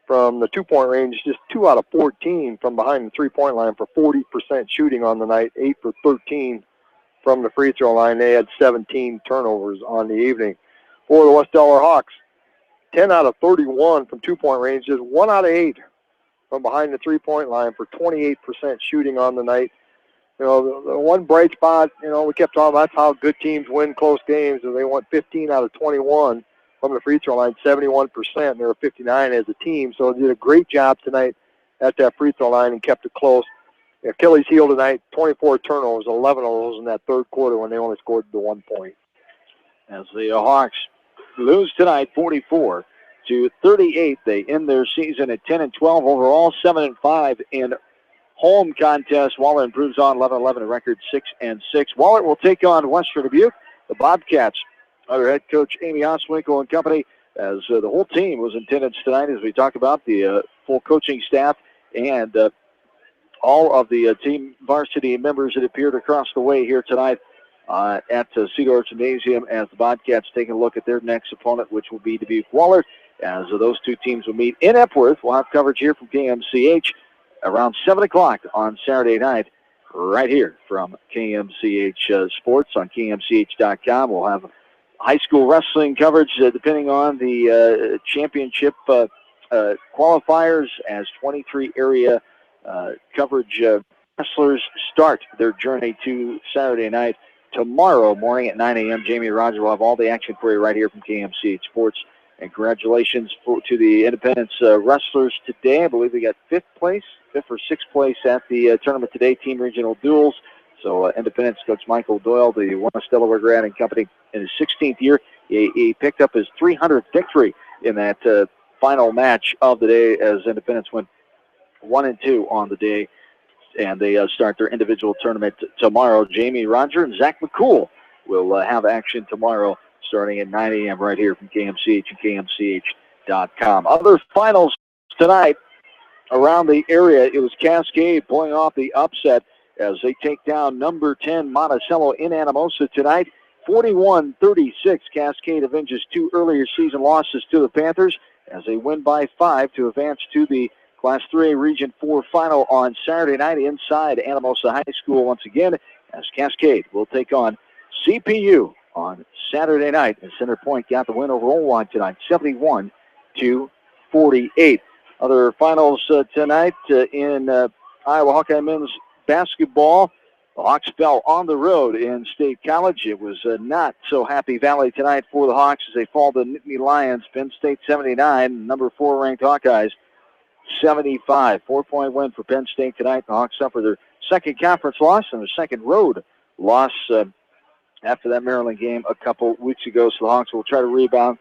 from the 2-point range, just 2 out of 14 from behind the 3-point line for 40% shooting on the night, 8 for 13 from the free throw line. They had 17 turnovers on the evening. For the West Delaware Hawks, 10 out of 31 from 2-point range, just 1 out of 8 from behind the 3-point line for 28% shooting on the night. You know, the one bright spot, you know, we kept talking about, that's how good teams win close games, and they went 15 out of 21 from the free throw line, 71%, and they were 59 as a team. So they did a great job tonight at that free throw line and kept it close. Achilles heel tonight, 24 turnovers, 11 of those in that third quarter when they only scored the 1 point. As the Hawks lose tonight, 44-38, they end their season at 10-12 overall, 7-5 in home contest. Wahlert improves on 11-11, a record 6-6. Wahlert will take on Western Dubuque. The Bobcats, under head coach Amy Oswinkle and company, as the whole team was in attendance tonight, as we talked about the full coaching staff and all of the team varsity members that appeared across the way here tonight at Seedorf Gymnasium, as the Bobcats taking a look at their next opponent, which will be Dubuque Wahlert, as those two teams will meet in Epworth. We'll have coverage here from KMCH around 7 o'clock on Saturday night, right here from KMCH Sports on KMCH.com. We'll have high school wrestling coverage depending on the championship qualifiers, as 23 area coverage wrestlers start their journey to Saturday night. Tomorrow morning at 9 a.m., Jamie Rogers will have all the action for you right here from KMCH Sports. And congratulations to the Independence wrestlers today. I believe we got 5th or 6th place at the tournament today, team regional duels. So Independence coach Michael Doyle, the West Delaware grad and company, in his 16th year, he picked up his 300th victory in that final match of the day, as Independence went 1-2 on the day. And they start their individual tournament tomorrow. Jamie Roger and Zach McCool will have action tomorrow starting at 9 a.m. right here from KMCH and KMCH.com. Other finals tonight around the area, it was Cascade pulling off the upset as they take down number 10 Monticello in Anamosa tonight. 41-36, Cascade avenges 2 earlier season losses to the Panthers as they win by 5 to advance to the Class 3A Region 4 final on Saturday night inside Anamosa High School once again. as Cascade will take on CPU on Saturday night. And Center Point got the win over Oldline tonight, 71-48. Other finals tonight in Iowa Hawkeye men's basketball. The Hawks fell on the road in State College. It was not so happy valley tonight for the Hawks as they fall to Nittany Lions. Penn State 79, number 4 ranked Hawkeyes 75. 4-point win for Penn State tonight. The Hawks suffer their second conference loss and their second road loss after that Maryland game a couple weeks ago. So the Hawks will try to rebound.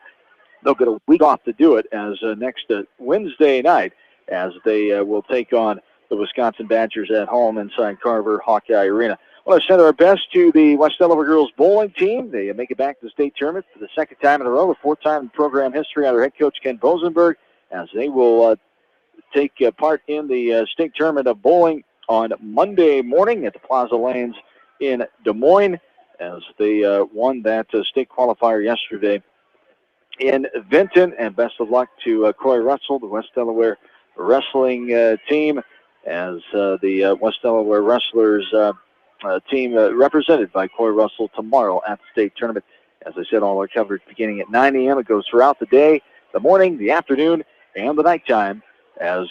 They'll get a week off to do it as next Wednesday night as they will take on the Wisconsin Badgers at home inside Carver Hawkeye Arena. I want to send our best to the West Delaware girls bowling team. They make it back to the state tournament for the second time in a row, the fourth time in program history under head coach Ken Bosenberg, as they will take part in the state tournament of bowling on Monday morning at the Plaza Lanes in Des Moines, as they won that state qualifier yesterday in Vinton. And best of luck to Coy Russell, the West Delaware wrestling team, as the West Delaware Wrestlers team represented by Coy Russell tomorrow at the state tournament. As I said, all our coverage beginning at 9 a.m. It goes throughout the day, the morning, the afternoon, and the nighttime, as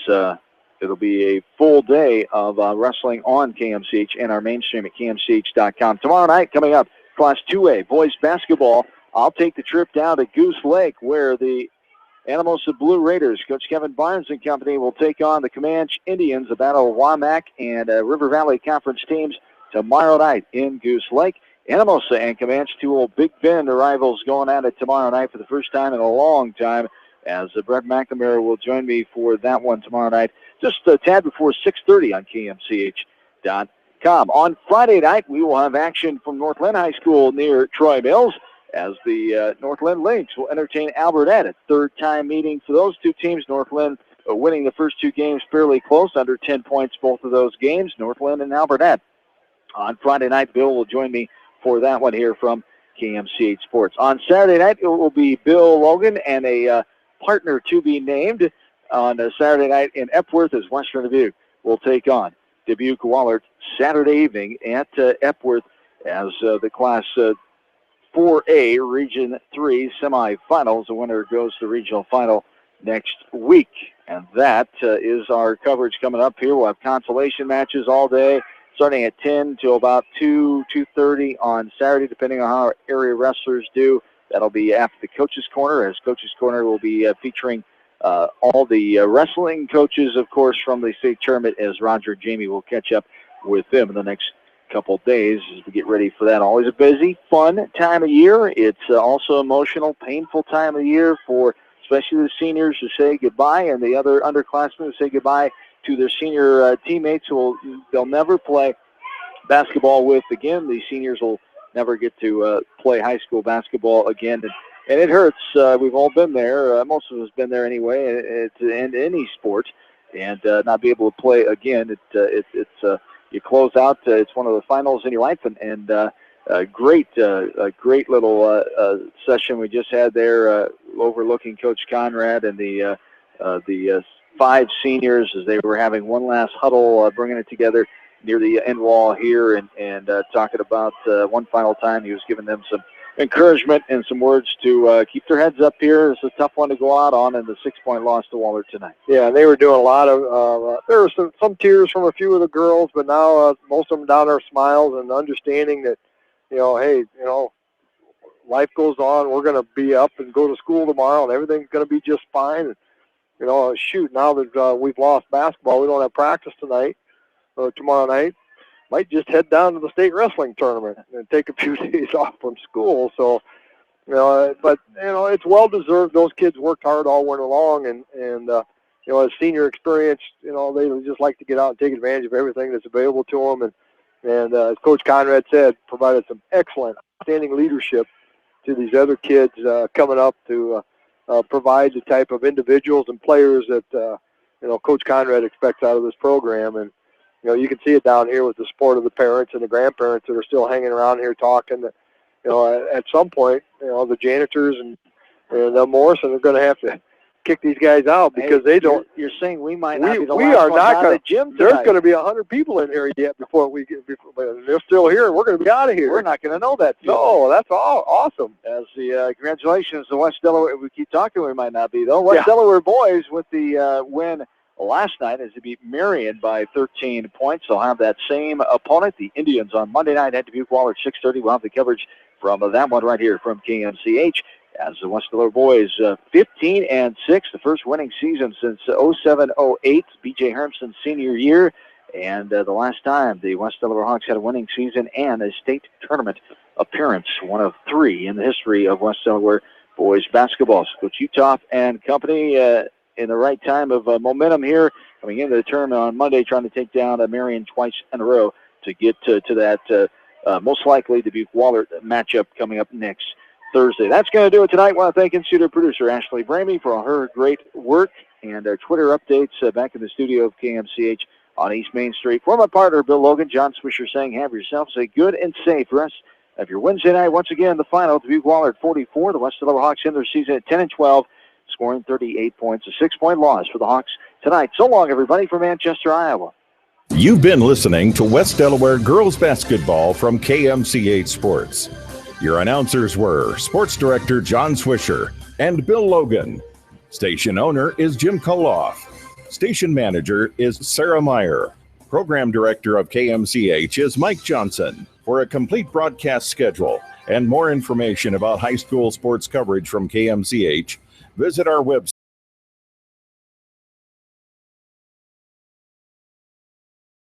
it'll be a full day of wrestling on KMCH and our mainstream at KMCH.com. Tomorrow night, coming up, Class 2A boys basketball. I'll take the trip down to Goose Lake, where the Anamosa Blue Raiders, Coach Kevin Barnes and company, will take on the Comanche Indians, a battle of WAMAC and River Valley Conference teams tomorrow night in Goose Lake. Anamosa and Comanche, two old Big Bend rivals, going at it tomorrow night for the first time in a long time, as Brett McNamara will join me for that one tomorrow night, just a tad before 6:30 on KMCH.com. On Friday night, we will have action from Northland High School near Troy Mills, as the Northland Lynx will entertain Albertette. A third-time meeting for those two teams. Northland winning the first two games fairly close, under 10 points both of those games, Northland and Albertette. On Friday night, Bill will join me for that one here from KMCH Sports. On Saturday night, it will be Bill Logan and a partner to be named on Saturday night in Epworth, as Western Dubuque will take on Dubuque Wahlert Saturday evening at Epworth, as the Class 4A Region 3 semifinals. The winner goes to the regional final next week. And that is our coverage coming up here. We'll have consolation matches all day, starting at 10 till about 2:30 on Saturday, depending on how our area wrestlers do. That'll be after the Coach's Corner, as Coach's Corner will be featuring all the wrestling coaches, of course, from the state tournament, as Roger and Jamie will catch up with them in the next couple days as we get ready for that. Always a busy, fun time of year. It's also emotional, painful time of year for especially the seniors who say goodbye, and the other underclassmen who say goodbye to their senior teammates who they'll never play basketball with again. The seniors will never get to play high school basketball again, and it hurts. We've all been there. Most of us been there anyway. To end any sport and not be able to play again. It's you close out. It's one of the finals in your life, and a great little session we just had there, overlooking Coach Conrad and the 5 seniors as they were having one last huddle, bringing it together near the end wall here, and talking about one final time. He was giving them some encouragement and some words to keep their heads up here. It's a tough one to go out on, and the 6-point loss to Wahlert tonight. Yeah, they were doing a lot of, there were some tears from a few of the girls, but now most of them down there smiles and understanding that, hey, life goes on. We're going to be up and go to school tomorrow, and everything's going to be just fine. And, shoot, now that we've lost basketball, we don't have practice tonight or tomorrow night. Might just head down to the state wrestling tournament and take a few days off from school. So, but it's well deserved. Those kids worked hard all winter long, and as senior experience, they just like to get out and take advantage of everything that's available to them. And as Coach Conrad said, provided some excellent, outstanding leadership to these other kids coming up to provide the type of individuals and players that Coach Conrad expects out of this program. And you can see it down here with the support of the parents and the grandparents that are still hanging around here talking. That, at some point, the janitors and Morrison are going to have to kick these guys out because they don't. You're saying we might not be the We last are one not out going of the gym There's tonight. going to be 100 people in here yet before we get. They're still here, and we're going to be out of here. We're not going to know that. No, that's awesome. As the congratulations to West Delaware. We keep talking, we might not be though. West Delaware boys with the win last night as they beat Marion by 13 points. They'll have that same opponent, the Indians, on Monday night at Dubuque Wahlert 6:30. We'll have the coverage from that one right here from KMCH. As the West Delaware boys 15-6, the first winning season since 07-08, B.J. Hermson's senior year. And the last time the West Delaware Hawks had a winning season and a state tournament appearance, one of 3 in the history of West Delaware boys basketball. So Coach Uthoff and company in the right time of momentum here, coming into the tournament on Monday, trying to take down Marion twice in a row to get to that most likely Dubuque Wahlert matchup coming up next Thursday. That's going to do it tonight. I want to thank in-studio producer Ashley Bramey for all her great work and our Twitter updates back in the studio of KMCH on East Main Street. For my partner, Bill Logan, John Swisher saying have yourselves a good and safe rest of your Wednesday night. Once again, the final, Dubuque Wahlert 44. The West Delaware Hawks end their season at 10-12, scoring 38 points. A 6-point loss for the Hawks tonight. So long, everybody, from Manchester, Iowa. You've been listening to West Delaware Girls Basketball from KMCH Sports. Your announcers were Sports Director John Swisher and Bill Logan. Station owner is Jim Koloff. Station manager is Sarah Meyer. Program director of KMCH is Mike Johnson. For a complete broadcast schedule and more information about high school sports coverage from KMCH, visit our website.